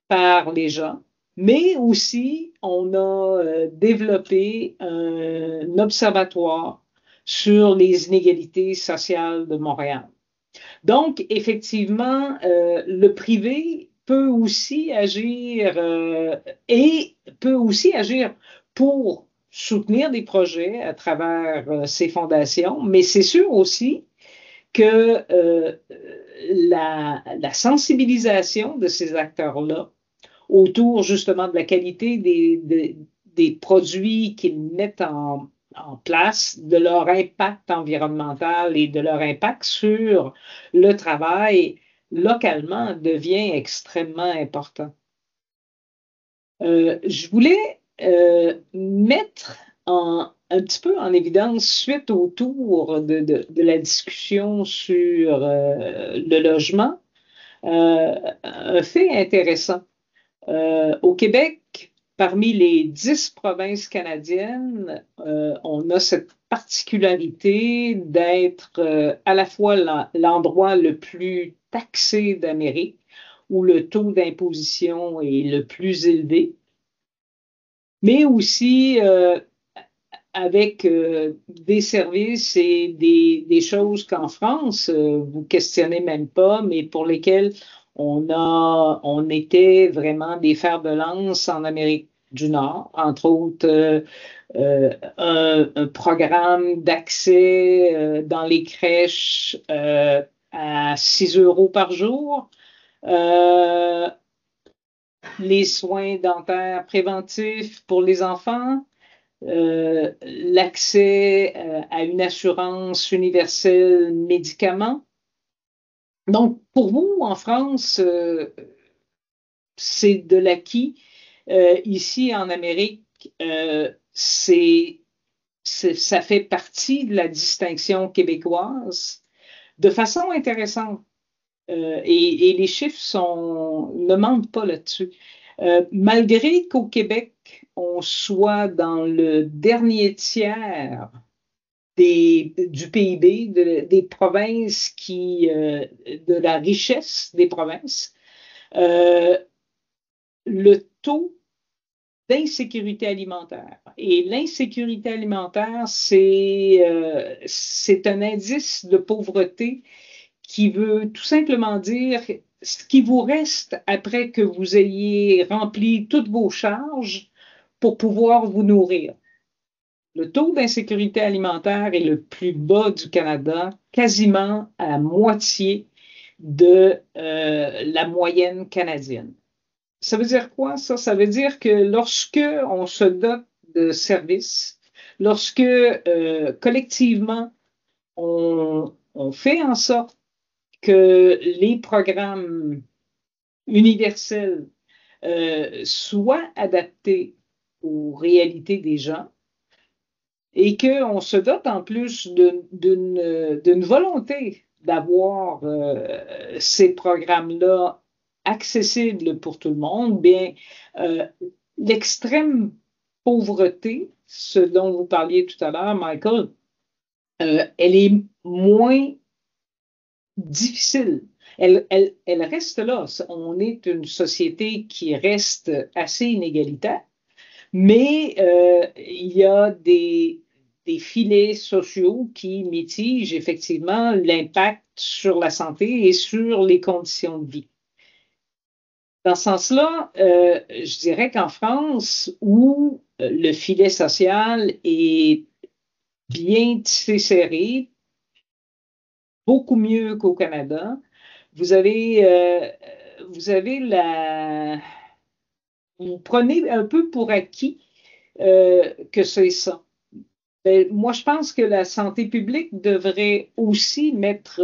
par les gens. Mais aussi, on a développé un observatoire sur les inégalités sociales de Montréal. Donc, effectivement, le privé peut aussi agir et peut aussi agir pour soutenir des projets à travers ces fondations, mais c'est sûr aussi que la sensibilisation de ces acteurs-là autour justement de la qualité des produits qu'ils mettent en place, de leur impact environnemental et de leur impact sur le travail localement devient extrêmement important. Je voulais mettre un petit peu en évidence, suite au tour de la discussion sur le logement, un fait intéressant. Au Québec, parmi les 10 provinces canadiennes, on a cette particularité d'être à la fois l'endroit le plus taxé d'Amérique, où le taux d'imposition est le plus élevé, mais aussi avec des services et des choses qu'en France, vous questionnez même pas, mais pour lesquelles on était vraiment des fers de lance en Amérique du Nord, entre autres un programme d'accès dans les crèches à 6 € par jour, les soins dentaires préventifs pour les enfants, l'accès à une assurance universelle médicaments. Donc, pour vous, en France, c'est de l'acquis. Ici, en Amérique, ça fait partie de la distinction québécoise de façon intéressante. Et les chiffres ne mentent pas là-dessus. Malgré qu'au Québec, on soit dans le dernier tiers du PIB, des provinces de la richesse des provinces, le taux d'insécurité alimentaire. Et l'insécurité alimentaire, c'est un indice de pauvreté qui veut tout simplement dire ce qui vous reste après que vous ayez rempli toutes vos charges pour pouvoir vous nourrir. Le taux d'insécurité alimentaire est le plus bas du Canada, quasiment à moitié de la moyenne canadienne. Ça veut dire quoi, ça? Ça veut dire que lorsque on se dote de services, lorsque collectivement on fait en sorte que les programmes universels soient adaptés aux réalités des gens et qu'on se dote en plus d'une volonté d'avoir ces programmes-là accessible pour tout le monde, bien, l'extrême pauvreté, ce dont vous parliez tout à l'heure, Michael, elle est moins difficile. Elle reste là. On est une société qui reste assez inégalitaire, mais il y a des filets sociaux qui mitigent effectivement l'impact sur la santé et sur les conditions de vie. Dans ce sens-là, je dirais qu'en France, où le filet social est bien tissé serré, beaucoup mieux qu'au Canada, vous avez vous prenez un peu pour acquis que c'est ça. Ben, moi, je pense que la santé publique devrait aussi mettre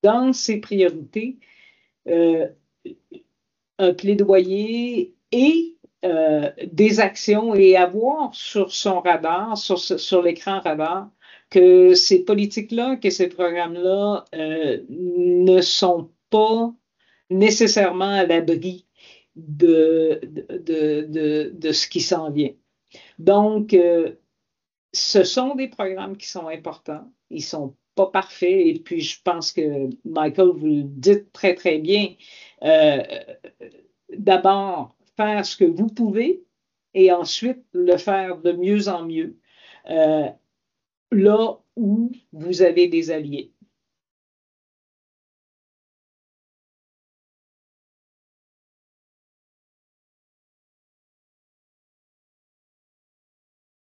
dans ses priorités un plaidoyer et des actions et avoir sur son radar, sur l'écran radar, que ces politiques-là, que ces programmes-là ne sont pas nécessairement à l'abri de ce qui s'en vient. Donc, ce sont des programmes qui sont importants. Ils sont pas parfaits. Et puis, je pense que, Michael, vous le dites très, très bien. D'abord, faire ce que vous pouvez et ensuite le faire de mieux en mieux là où vous avez des alliés.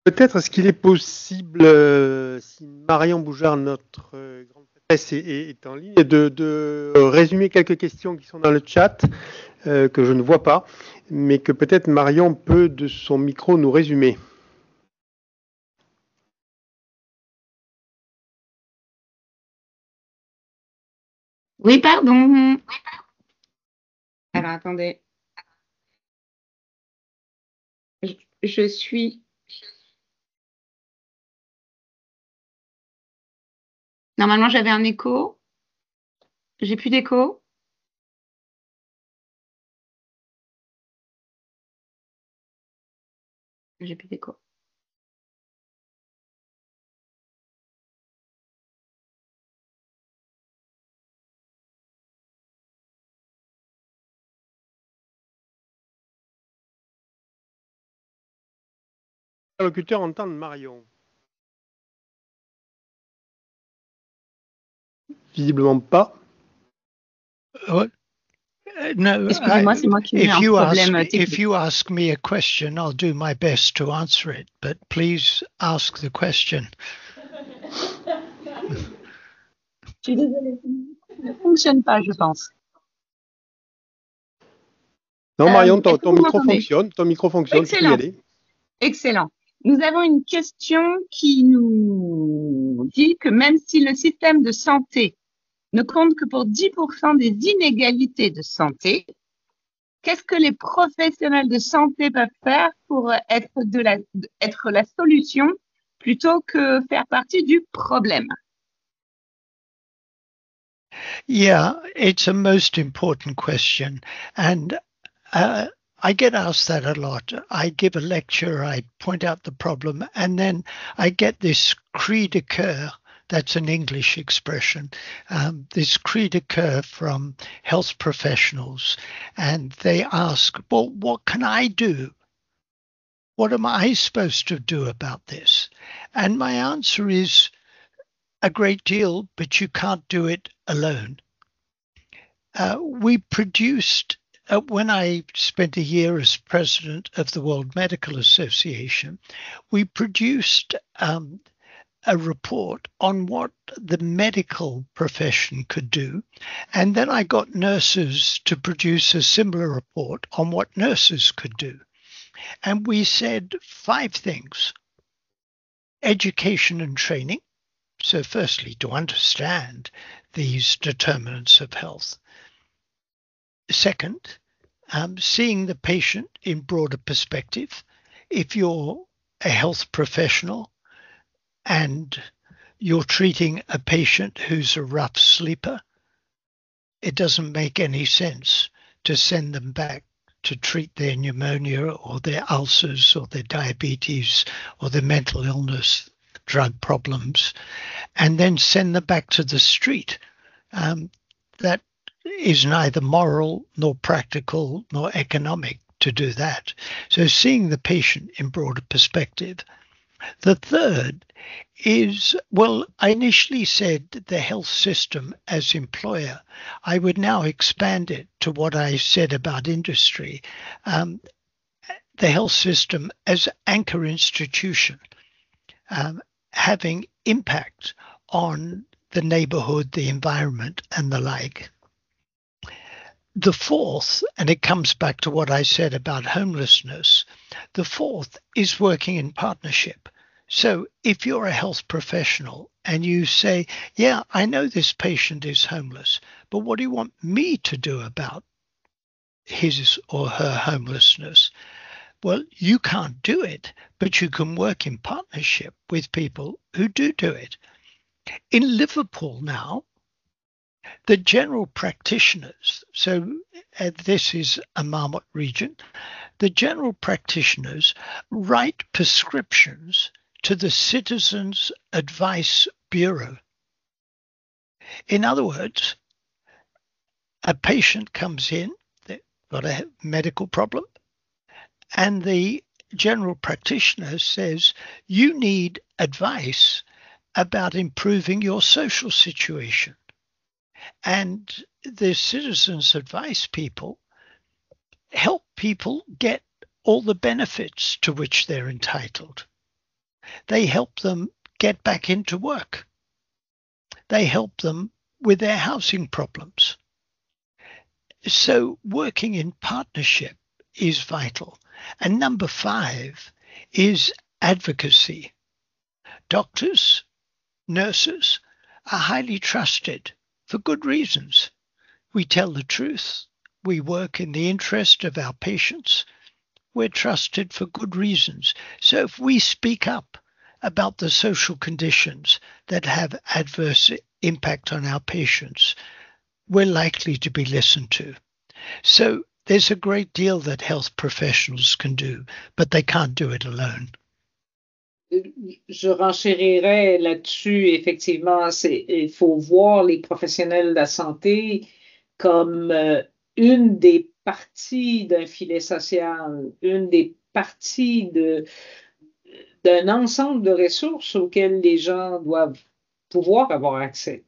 Peut-être est-ce qu'il est possible, si Marion Boujard, notre grande presse, est en ligne, de résumer quelques questions qui sont dans le chat, que je ne vois pas, mais que peut-être Marion peut, de son micro, nous résumer. Oui, pardon. Alors, attendez. Je suis... Normalement, j'avais un écho. J'ai plus d'écho. J'ai plus d'écho. Les interlocuteurs entendent Marion. Visiblement pas. No, Excusez-moi, c'est moi qui ai un problème technique. if you ask me a question, I'll do my best to answer it, but please ask the question. Je suis désolée, ça ne fonctionne pas, je pense. Non, Marion, ton micro m'entendez? fonctionne. Ton micro fonctionne. Tu peux y Excellent. aller. Excellent. Nous avons une question qui nous dit que même si le système de santé ne compte que pour 10% des inégalités de santé, qu'est-ce que les professionnels de santé peuvent faire pour être la solution plutôt que faire partie du problème? Yeah, it's a most important question. And I get asked that a lot. I give a lecture, I point out the problem, and then I get this cri de coeur. That's an English expression. This cri de coeur from health professionals. And they ask, well, what can I do? What am I supposed to do about this? And my answer is a great deal, but you can't do it alone. We produced, when I spent a year as president of the World Medical Association, we produced a report on what the medical profession could do. And then I got nurses to produce a similar report on what nurses could do. And we said 5 things: education and training. So firstly, to understand these determinants of health. Second, seeing the patient in broader perspective. If you're a health professional and you're treating a patient who's a rough sleeper, it doesn't make any sense to send them back to treat their pneumonia or their ulcers or their diabetes or their mental illness, drug problems, and then send them back to the street. That is neither moral nor practical nor economic to do that. So seeing the patient in broader perspective. The third is, well, I initially said the health system as employer. I would now expand it to what I said about industry. The health system as anchor institution, having impact on the neighborhood, the environment, and the like. The fourth, and it comes back to what I said about homelessness, the fourth is working in partnership. So if you're a health professional and you say, yeah, I know this patient is homeless, but what do you want me to do about his or her homelessness? Well, you can't do it, but you can work in partnership with people who do it. In Liverpool now, the general practitioners, so this is a Marmot region, the general practitioners write prescriptions to the Citizens Advice Bureau. In other words, a patient comes in, they've got a medical problem, and the general practitioner says, you need advice about improving your social situation. And the Citizens Advice people help people get all the benefits to which they're entitled. They help them get back into work. They help them with their housing problems. So working in partnership is vital. And number 5 is advocacy. Doctors, nurses are highly trusted for good reasons. We tell the truth. We work in the interest of our patients. We're trusted for good reasons. So if we speak up about the social conditions that have adverse impact on our patients, we're likely to be listened to. So there's a great deal that health professionals can do, but they can't do it alone. Je renchérirais là-dessus, effectivement, il faut voir les professionnels de la santé comme une des parties d'un filet social, une des parties d'un ensemble de ressources auxquelles les gens doivent pouvoir avoir accès.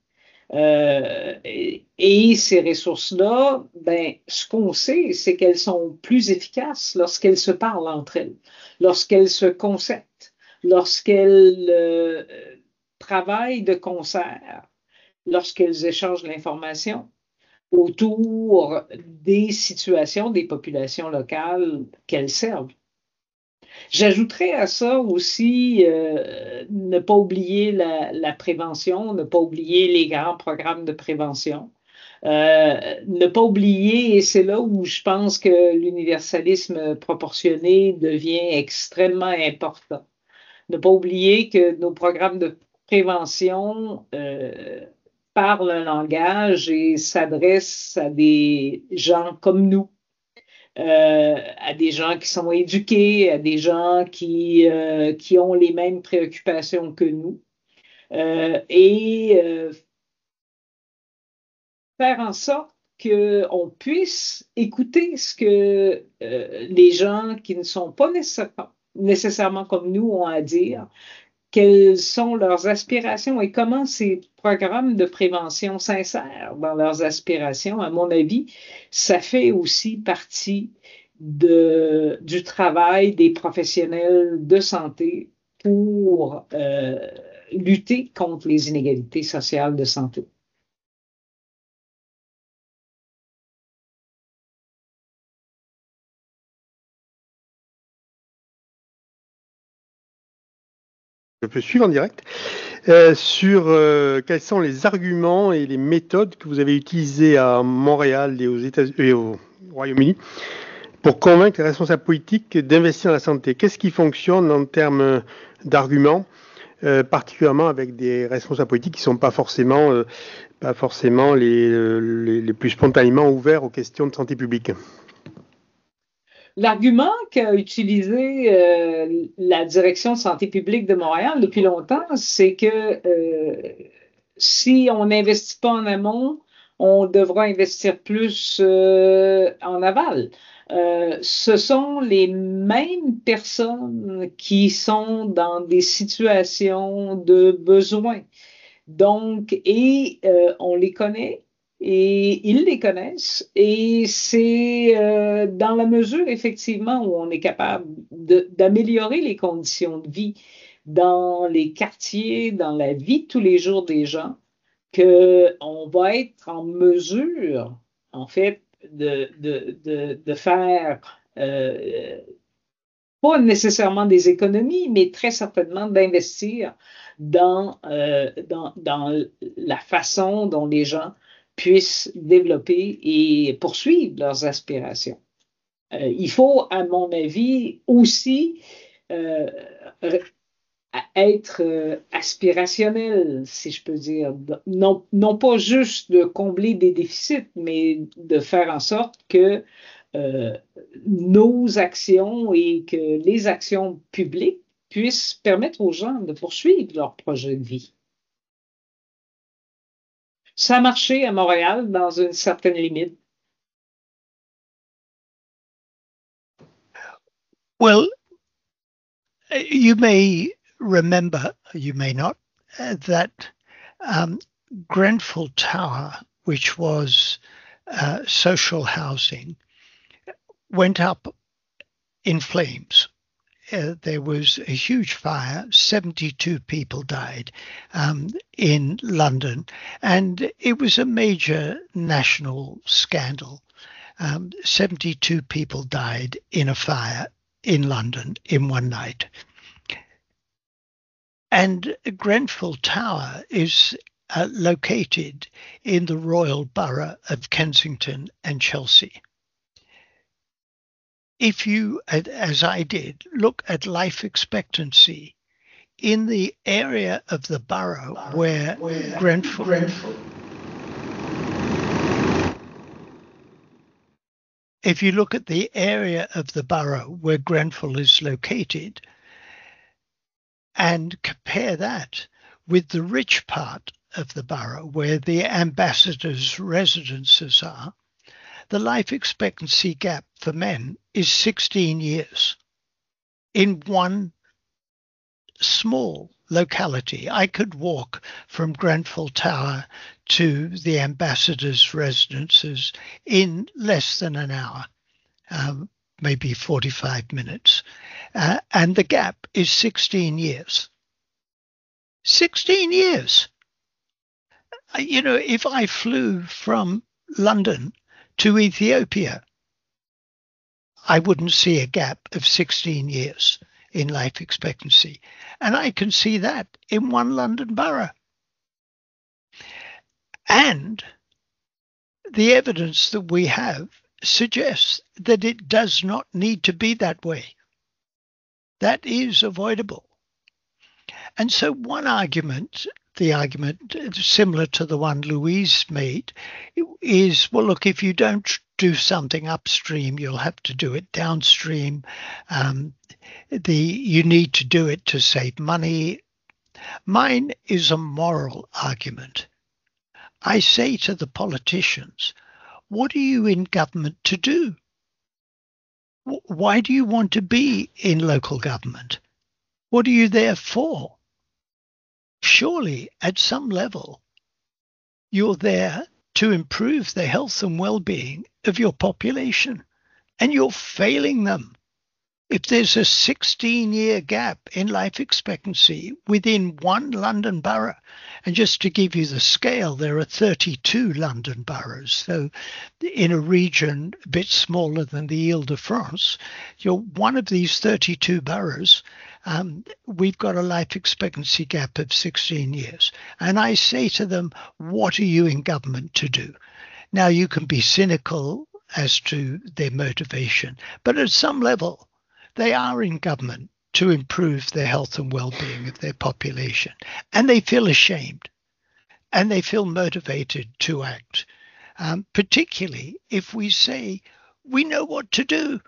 Et ces ressources-là, ben, ce qu'on sait, c'est qu'elles sont plus efficaces lorsqu'elles se parlent entre elles, lorsqu'elles se concertent, lorsqu'elles travaillent de concert, lorsqu'elles échangent l'information autour des situations des populations locales qu'elles servent. J'ajouterais à ça aussi ne pas oublier la prévention, ne pas oublier les grands programmes de prévention, ne pas oublier, et c'est là où je pense que l'universalisme proportionné devient extrêmement important, ne pas oublier que nos programmes de prévention parlent un langage et s'adressent à des gens comme nous. À des gens qui sont éduqués, à des gens qui ont les mêmes préoccupations que nous. Et faire en sorte qu'on puisse écouter ce que les gens qui ne sont pas nécessairement comme nous ont à dire, quelles sont leurs aspirations et comment ces programmes de prévention s'insèrent dans leurs aspirations. À mon avis, ça fait aussi partie du travail des professionnels de santé pour lutter contre les inégalités sociales de santé. Je peux suivre en direct sur quels sont les arguments et les méthodes que vous avez utilisées à Montréal et aux États-Unis et au Royaume-Uni pour convaincre les responsables politiques d'investir dans la santé. Qu'est-ce qui fonctionne en termes d'arguments? particulièrement avec des responsables politiques qui ne sont pas forcément les plus spontanément ouverts aux questions de santé publique. L'argument qu'a utilisé la direction de santé publique de Montréal depuis longtemps, c'est que si on n'investit pas en amont, on devra investir plus en aval. Ce sont les mêmes personnes qui sont dans des situations de besoin. Donc, on les connaît. Et ils les connaissent et c'est dans la mesure effectivement où on est capable d'améliorer les conditions de vie dans les quartiers, dans la vie de tous les jours des gens, qu'on va être en mesure, en fait, de faire pas nécessairement des économies, mais très certainement d'investir dans la façon dont les gens puissent développer et poursuivre leurs aspirations. Il faut, à mon avis, aussi être aspirationnel, si je peux dire. Non pas juste de combler des déficits, mais de faire en sorte que nos actions et que les actions publiques puissent permettre aux gens de poursuivre leur projet de vie. Ça a marché à Montréal dans une certaine limite. Well, you may remember, you may not, that Grenfell Tower, which was social housing, went up in flames. There was a huge fire, 72 people died in London, and it was a major national scandal. 72 people died in a fire in London in one night. And Grenfell Tower is located in the Royal Borough of Kensington and Chelsea. If you, as I did, look at life expectancy in the area of the borough where Grenfell. If you look at the area of the borough where Grenfell is located and compare that with the rich part of the borough where the ambassadors' residences are, the life expectancy gap for men is 16 years in one small locality. I could walk from Grenfell Tower to the ambassadors' residences in less than an hour, maybe 45 minutes. And the gap is 16 years. 16 years. You know, if I flew from London to Ethiopia, I wouldn't see a gap of 16 years in life expectancy. And I can see that in one London borough. And the evidence that we have suggests that it does not need to be that way. That is avoidable. And so one argument, the argument similar to the one Louise made, is, well, look, if you don't do something upstream, you'll have to do it downstream. You need to do it to save money. Mine is a moral argument. I say to the politicians, what are you in government to do? Why do you want to be in local government? What are you there for? Surely, at some level, you're there to improve the health and well-being of your population, and you're failing them. If there's a 16-year gap in life expectancy within one London borough, and just to give you the scale, there are 32 London boroughs. So in a region a bit smaller than the Ile-de-France, you're one of these 32 boroughs. We've got a life expectancy gap of 16 years. And I say to them, what are you in government to do? Now, you can be cynical as to their motivation, but at some level, they are in government to improve the health and well-being of their population. And they feel ashamed and they feel motivated to act, particularly if we say, we know what to do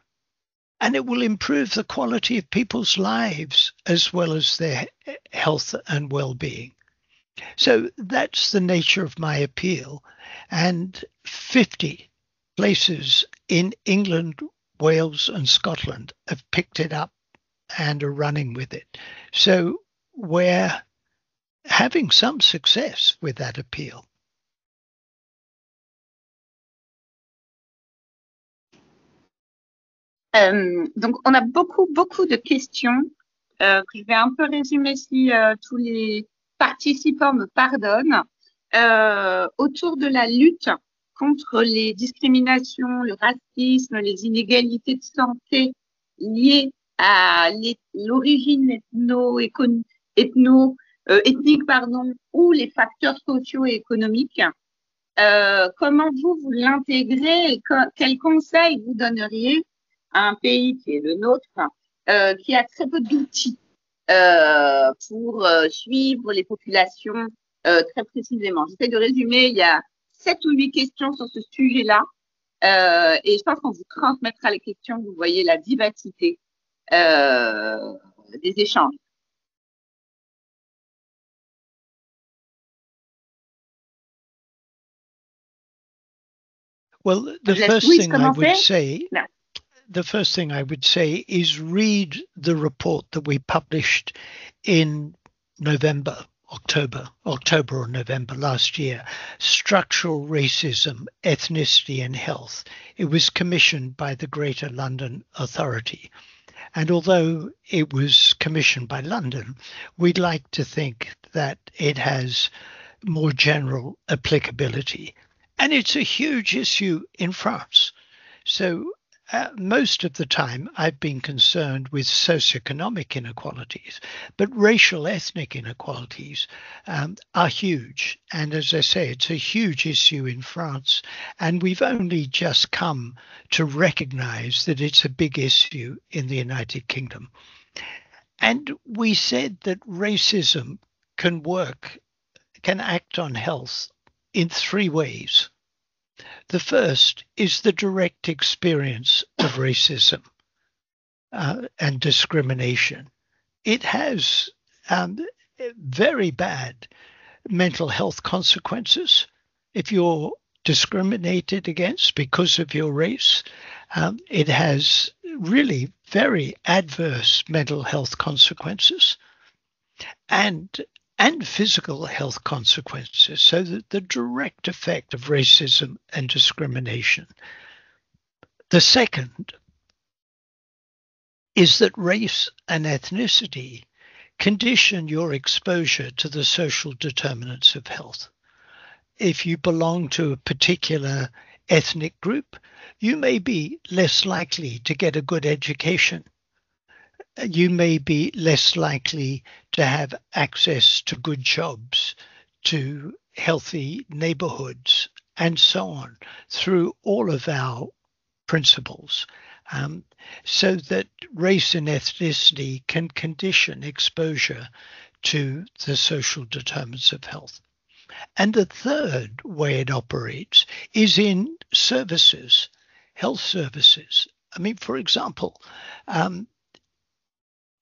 and it will improve the quality of people's lives as well as their health and well-being. So that's the nature of my appeal. And 50 places in England, Wales and Scotland have picked it up and are running with it. So we're having some success with that appeal. Donc, on a beaucoup de questions que je vais un peu résumer si tous les participants me pardonnent, autour de la lutte contre les discriminations, le racisme, les inégalités de santé liées à l'origine ethnique, ou les facteurs sociaux et économiques. Comment vous l'intégrez et quels conseils vous donneriez à un pays qui est le nôtre, qui a très peu d'outils pour suivre les populations très précisément. J'essaie de résumer, il y a 7 ou 8 questions sur ce sujet-là, et je pense qu'on vous transmettra les questions, vous voyez la vivacité des échanges. Well, the first thing I would say, the first thing I would say is read the report that we published in October or November last year, Structural Racism, Ethnicity and Health. It was commissioned by the Greater London Authority. And although it was commissioned by London, we'd like to think that it has more general applicability. And it's a huge issue in France. So most of the time I've been concerned with socioeconomic inequalities, but racial ethnic inequalities are huge. And as I say, it's a huge issue in France. And we've only just come to recognize that it's a big issue in the United Kingdom. And we said that racism can act on health in 3 ways. The first is the direct experience of racism and discrimination. It has very bad mental health consequences. If you're discriminated against because of your race, it has really very adverse mental health consequences and physical health consequences, so that the direct effect of racism and discrimination. The second is that race and ethnicity condition your exposure to the social determinants of health. If you belong to a particular ethnic group, you may be less likely to get a good education. You may be less likely to have access to good jobs, to healthy neighborhoods, and so on, through all of our principles, so that race and ethnicity can condition exposure to the social determinants of health. And the third way it operates is in services, health services. I mean, for example,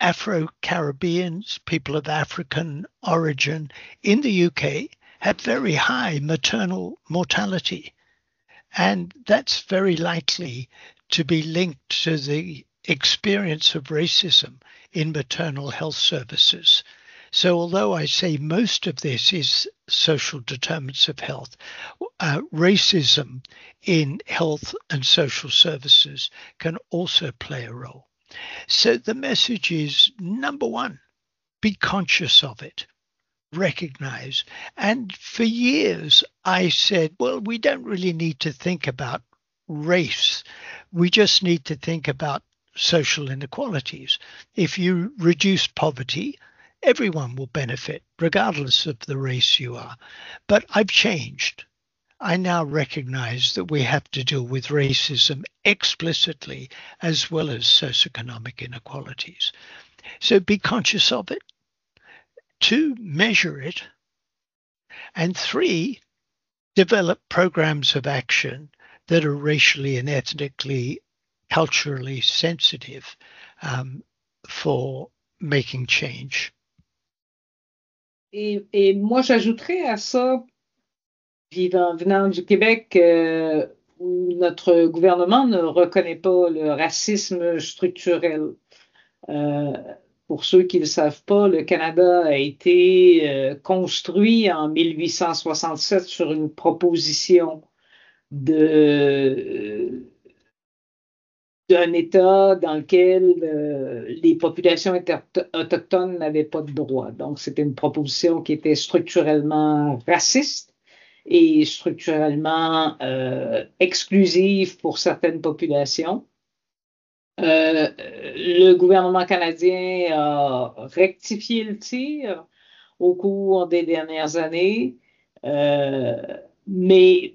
Afro-Caribbeans, people of African origin in the UK have very high maternal mortality. And that's very likely to be linked to the experience of racism in maternal health services. So although I say most of this is social determinants of health, racism in health and social services can also play a role. So the message is, number one, be conscious of it, recognize. And for years, I said, well, we don't really need to think about race. We just need to think about social inequalities. If you reduce poverty, everyone will benefit, regardless of the race you are. But I've changed. I now recognize that we have to deal with racism explicitly as well as socioeconomic inequalities. So be conscious of it. 2, measure it. And 3, develop programs of action that are racially and ethnically, culturally sensitive for making change. Et moi, j'ajouterais à ça, venant du Québec, où notre gouvernement ne reconnaît pas le racisme structurel. Pour ceux qui ne le savent pas, le Canada a été construit en 1867 sur une proposition d'un État dans lequel les populations autochtones n'avaient pas de droit. Donc, c'était une proposition qui était structurellement raciste et structurellement exclusive pour certaines populations. Le gouvernement canadien a rectifié le tir au cours des dernières années, mais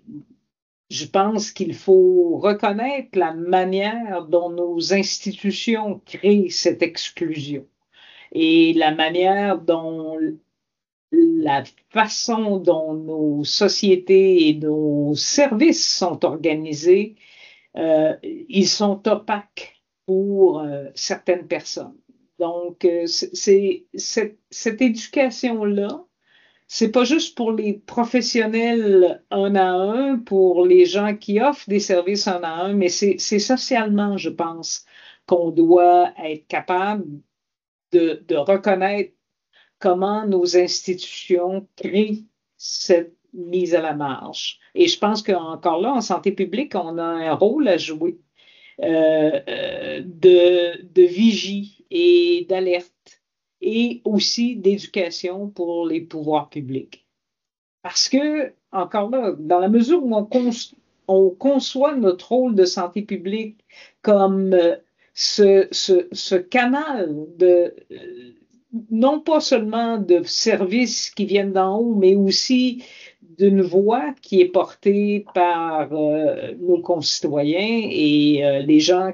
je pense qu'il faut reconnaître la manière dont nos institutions créent cette exclusion et la façon dont nos sociétés et nos services sont organisés, ils sont opaques pour certaines personnes. Donc, cette éducation-là, c'est pas juste pour les professionnels un à un, pour les gens qui offrent des services un à un, mais c'est socialement, je pense, qu'on doit être capable de reconnaître comment nos institutions créent cette mise à la marge. Et je pense qu'encore là, en santé publique, on a un rôle à jouer de vigie et d'alerte et aussi d'éducation pour les pouvoirs publics. Parce que, encore là, dans la mesure où on conçoit notre rôle de santé publique comme ce canal non pas seulement de services qui viennent d'en haut, mais aussi d'une voix qui est portée par nos concitoyens et les gens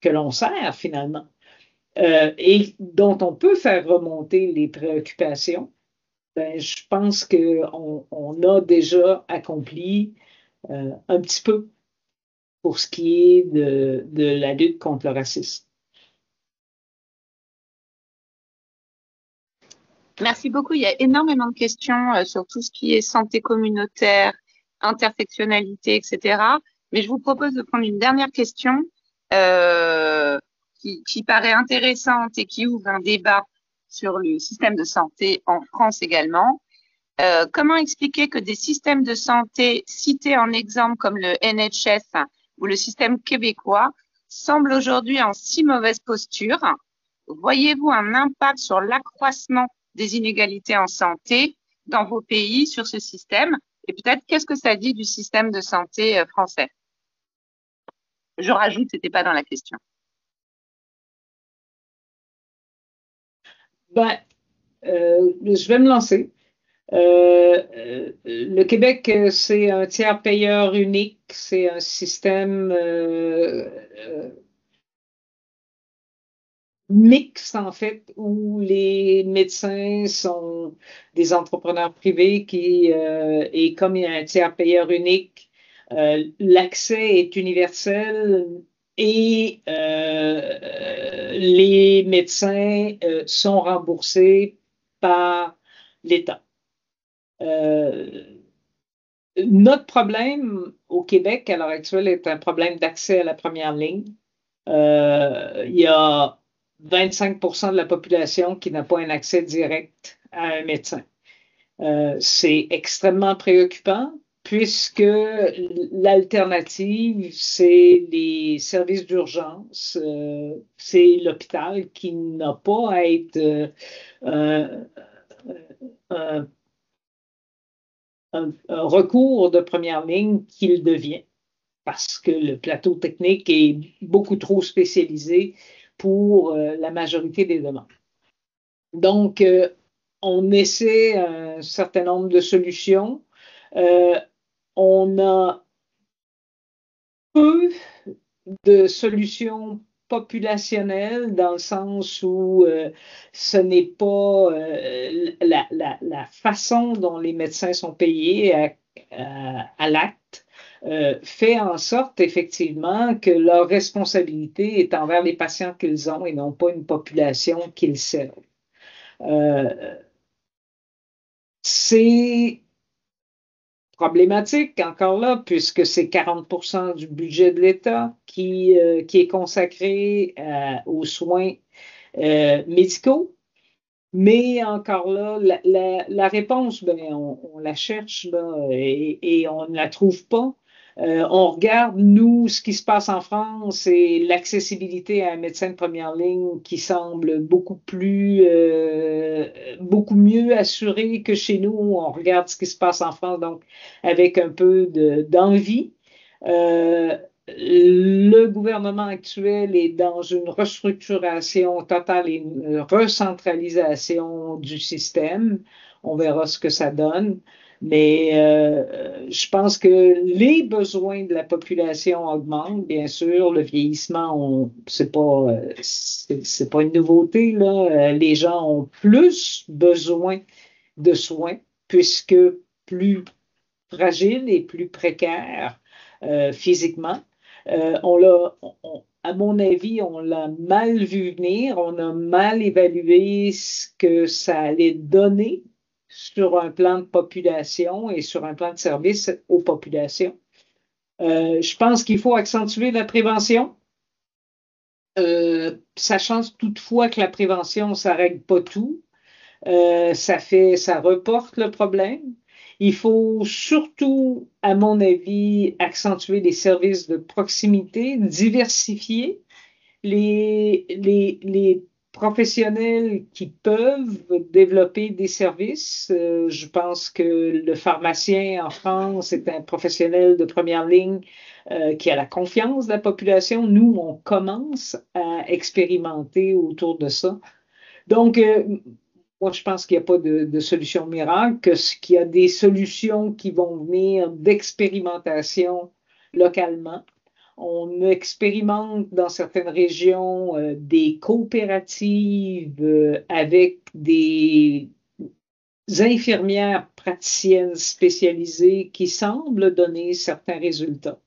que l'on sert finalement, et dont on peut faire remonter les préoccupations, ben, je pense qu'on a déjà accompli un petit peu pour ce qui est de la lutte contre le racisme. Merci beaucoup. Il y a énormément de questions sur tout ce qui est santé communautaire, intersectionnalité, etc. Mais je vous propose de prendre une dernière question qui paraît intéressante et qui ouvre un débat sur le système de santé en France également. Comment expliquer que des systèmes de santé cités en exemple comme le NHS ou le système québécois semblent aujourd'hui en si mauvaise posture? Voyez-vous un impact sur l'accroissement des inégalités en santé dans vos pays sur ce système? Et peut-être, qu'est-ce que ça dit du système de santé français? Je rajoute, c'était pas dans la question. Ben, je vais me lancer. Le Québec, c'est un tiers payeur unique, c'est un système mixte, en fait, où les médecins sont des entrepreneurs privés et comme il y a un tiers payeur unique, l'accès est universel et les médecins sont remboursés par l'État. Notre problème au Québec à l'heure actuelle est un problème d'accès à la première ligne. Il y a 25% de la population qui n'a pas un accès direct à un médecin. C'est extrêmement préoccupant puisque l'alternative, c'est les services d'urgence, c'est l'hôpital qui n'a pas à être un recours de première ligne qu'il devient parce que le plateau technique est beaucoup trop spécialisé pour la majorité des demandes. Donc, on essaie un certain nombre de solutions. On a peu de solutions populationnel dans le sens où ce n'est pas la façon dont les médecins sont payés à l'acte fait en sorte effectivement que leur responsabilité est envers les patients qu'ils ont et non pas une population qu'ils servent. C'est problématique encore là, puisque c'est 40% du budget de l'État qui est consacré aux soins médicaux. Mais encore là, la réponse, ben, on la cherche là, et on ne la trouve pas. On regarde, nous, ce qui se passe en France et l'accessibilité à un médecin de première ligne qui semble beaucoup mieux assuré que chez nous. On regarde ce qui se passe en France, donc avec un peu d'envie. Le gouvernement actuel est dans une restructuration totale et une recentralisation du système. On verra ce que ça donne. Mais je pense que les besoins de la population augmentent, bien sûr. Le vieillissement, c'est pas une nouveauté, là. Les gens ont plus besoin de soins puisque plus fragiles et plus précaires physiquement. À mon avis, on l'a mal vu venir, on a mal évalué ce que ça allait donner sur un plan de population et sur un plan de service aux populations. Je pense qu'il faut accentuer la prévention, sachant toutefois que la prévention, ça ne règle pas tout. Ça reporte le problème. Il faut surtout, à mon avis, accentuer les services de proximité, diversifier les professionnels qui peuvent développer des services. Je pense que le pharmacien en France est un professionnel de première ligne qui a la confiance de la population. Nous, on commence à expérimenter autour de ça. Donc, moi, je pense qu'il n'y a pas de solution miracle, qu'il y a des solutions qui vont venir d'expérimentation localement. On expérimente dans certaines régions des coopératives avec des infirmières praticiennes spécialisées qui semblent donner certains résultats.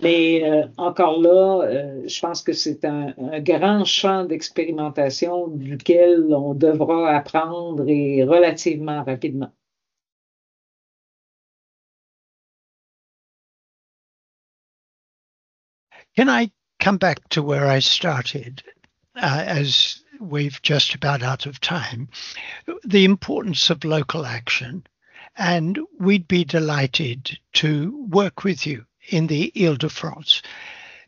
Mais encore là, je pense que c'est un grand champ d'expérimentation duquel on devra apprendre et relativement rapidement. Can I come back to where I started, as we've just about out of time, the importance of local action, and we'd be delighted to work with you in the Ile-de-France.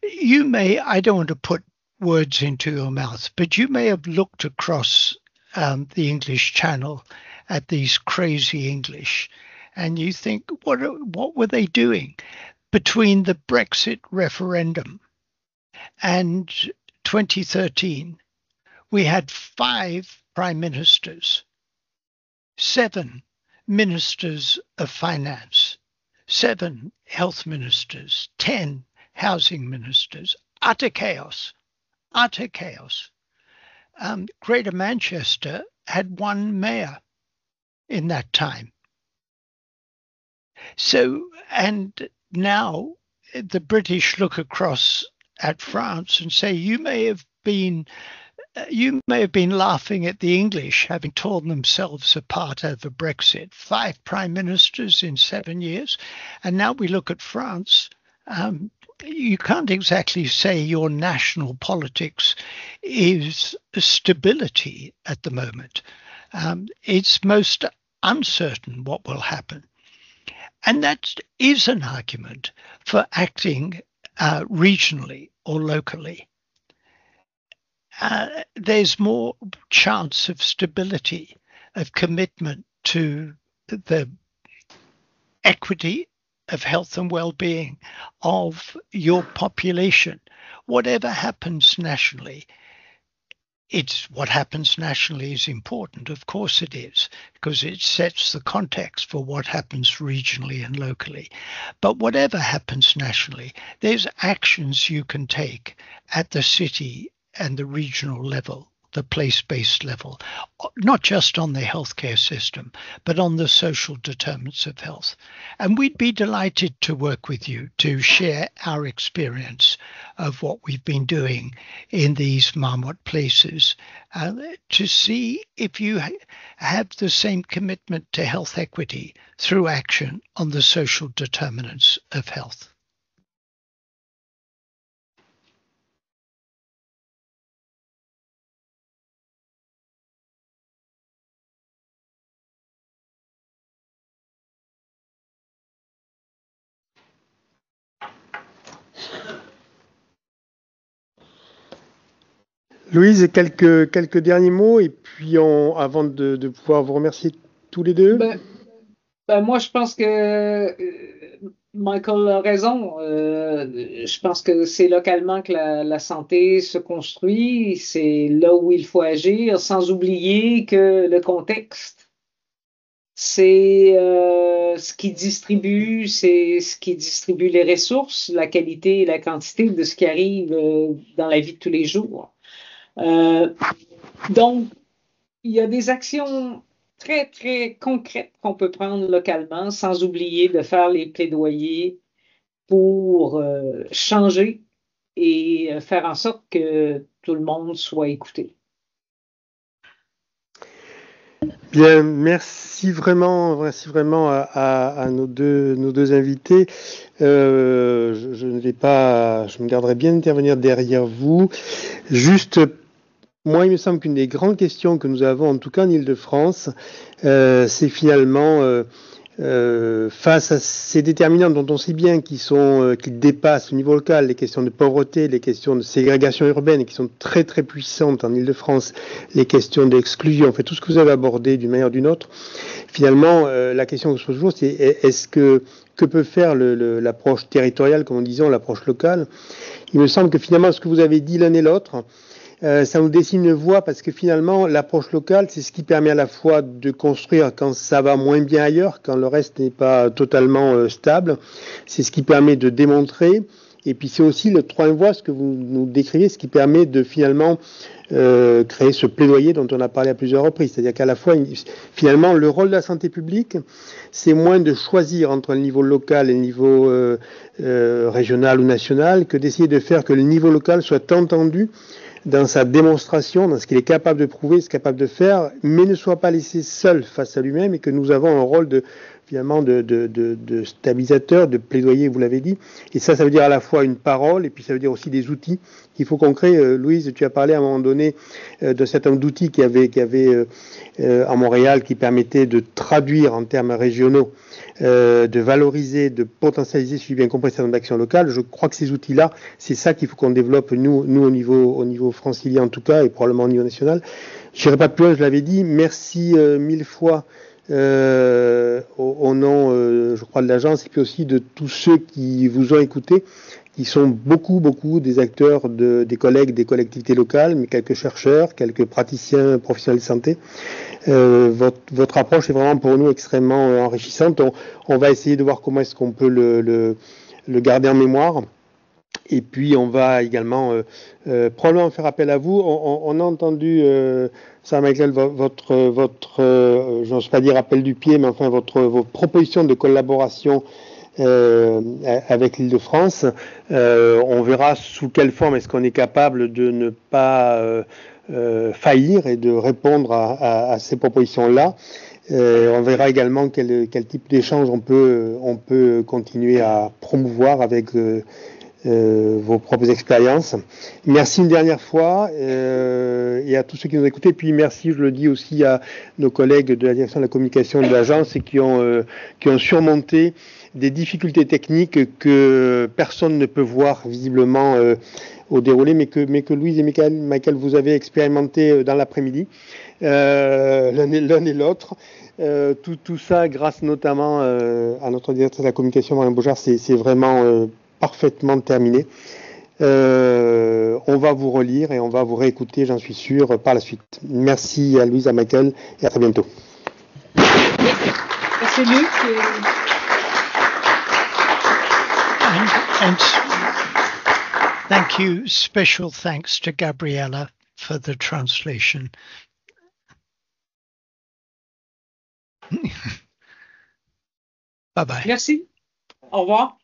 You may, I don't want to put words into your mouth, but you may have looked across the English Channel at these crazy English, and you think, what were they doing? Between the Brexit referendum and 2013, we had 5 prime ministers, 7 ministers of finance, 7 health ministers, 10 housing ministers. Utter chaos, utter chaos. Greater Manchester had 1 mayor in that time. So, and now the British look across at France and say, you may have been laughing at the English having torn themselves apart over Brexit. 5 prime ministers in 7 years. And now we look at France. You can't exactly say your national politics is stability at the moment. It's most uncertain what will happen. And that is an argument for acting regionally or locally. There's more chance of stability, of commitment to the equity of health and well-being of your population. Whatever happens nationally, it's what happens nationally is important. Of course it is, because it sets the context for what happens regionally and locally. But whatever happens nationally, there's actions you can take at the city and the regional level, the place-based level, not just on the healthcare system, but on the social determinants of health. And we'd be delighted to work with you to share our experience of what we've been doing in these Marmot places, to see if you have the same commitment to health equity through action on the social determinants of health. Louise, quelques derniers mots et puis avant de pouvoir vous remercier tous les deux. Moi, je pense que Michael a raison. Je pense que c'est localement que la santé se construit. C'est là où il faut agir, sans oublier que le contexte, c'est ce qui distribue les ressources, la qualité et la quantité de ce qui arrive dans la vie de tous les jours. Donc, il y a des actions très, très concrètes qu'on peut prendre localement, sans oublier de faire les plaidoyers pour changer et faire en sorte que tout le monde soit écouté. Bien, merci vraiment à nos deux invités. Je me garderai bien d'intervenir derrière vous. Juste, moi, il me semble qu'une des grandes questions que nous avons, en tout cas en Île-de-France, c'est finalement face à ces déterminants dont on sait bien qu'ils dépassent au niveau local, les questions de pauvreté, les questions de ségrégation urbaine, qui sont très très puissantes en Île-de-France, les questions d'exclusion, en fait tout ce que vous avez abordé d'une manière ou d'une autre. Finalement, la question que je pose toujours, c'est que peut faire l'approche territoriale, comme on disait, l'approche locale. Il me semble que finalement, ce que vous avez dit l'un et l'autre, ça nous dessine une voie parce que finalement l'approche locale c'est ce qui permet à la fois de construire quand ça va moins bien ailleurs, quand le reste n'est pas totalement stable, c'est ce qui permet de démontrer et puis c'est aussi le troisième voie, ce que vous nous décrivez, ce qui permet de finalement créer ce plaidoyer dont on a parlé à plusieurs reprises, c'est-à-dire qu'à la fois finalement le rôle de la santé publique c'est moins de choisir entre le niveau local et le niveau régional ou national que d'essayer de faire que le niveau local soit entendu dans sa démonstration, dans ce qu'il est capable de prouver, ce qu'il est capable de faire, mais ne soit pas laissé seul face à lui-même et que nous avons un rôle de stabilisateur, de plaidoyer, vous l'avez dit. Et ça veut dire à la fois une parole et puis ça veut dire aussi des outils qu'il faut qu'on crée. Louise, tu as parlé à un moment donné d'un certain nombre d'outils qu'il y avait à Montréal qui permettaient de traduire en termes régionaux, de valoriser, de potentialiser, si j'ai bien compris, cette action locale. Je crois que ces outils-là, c'est ça qu'il faut qu'on développe, nous au niveau francilien en tout cas, et probablement au niveau national. Je n'irai pas plus loin, je l'avais dit. Merci mille fois au nom, je crois, de l'agence, et puis aussi de tous ceux qui vous ont écouté, qui sont beaucoup des acteurs, des collègues des collectivités locales, mais quelques chercheurs, quelques praticiens professionnels de santé. Votre approche est vraiment pour nous extrêmement enrichissante. On va essayer de voir comment est-ce qu'on peut le garder en mémoire. Et puis on va également probablement faire appel à vous. On a entendu, Sarah Michael, votre je n'ose pas dire appel du pied, mais enfin vos propositions de collaboration avec l'Île-de-France. On verra sous quelle forme est-ce qu'on est capable de ne pas faillir et de répondre à ces propositions-là. On verra également quel type d'échange on peut continuer à promouvoir avec vos propres expériences. Merci une dernière fois et à tous ceux qui nous ont écoutés. Puis merci, je le dis aussi à nos collègues de la direction de la communication de l'agence et qui ont surmonté des difficultés techniques que personne ne peut voir visiblement au déroulé, mais que Louise et Michael vous avez expérimenté dans l'après-midi, l'un et l'autre. Tout ça grâce notamment à notre directeur de la communication, Marion Beaujard, c'est vraiment parfaitement terminé. On va vous relire et on va vous réécouter, j'en suis sûr, par la suite. Merci à Louise, à Michael et à très bientôt. C'est Luc. And thank you, special thanks to Gabriella for the translation. Bye-bye. Merci. Au revoir.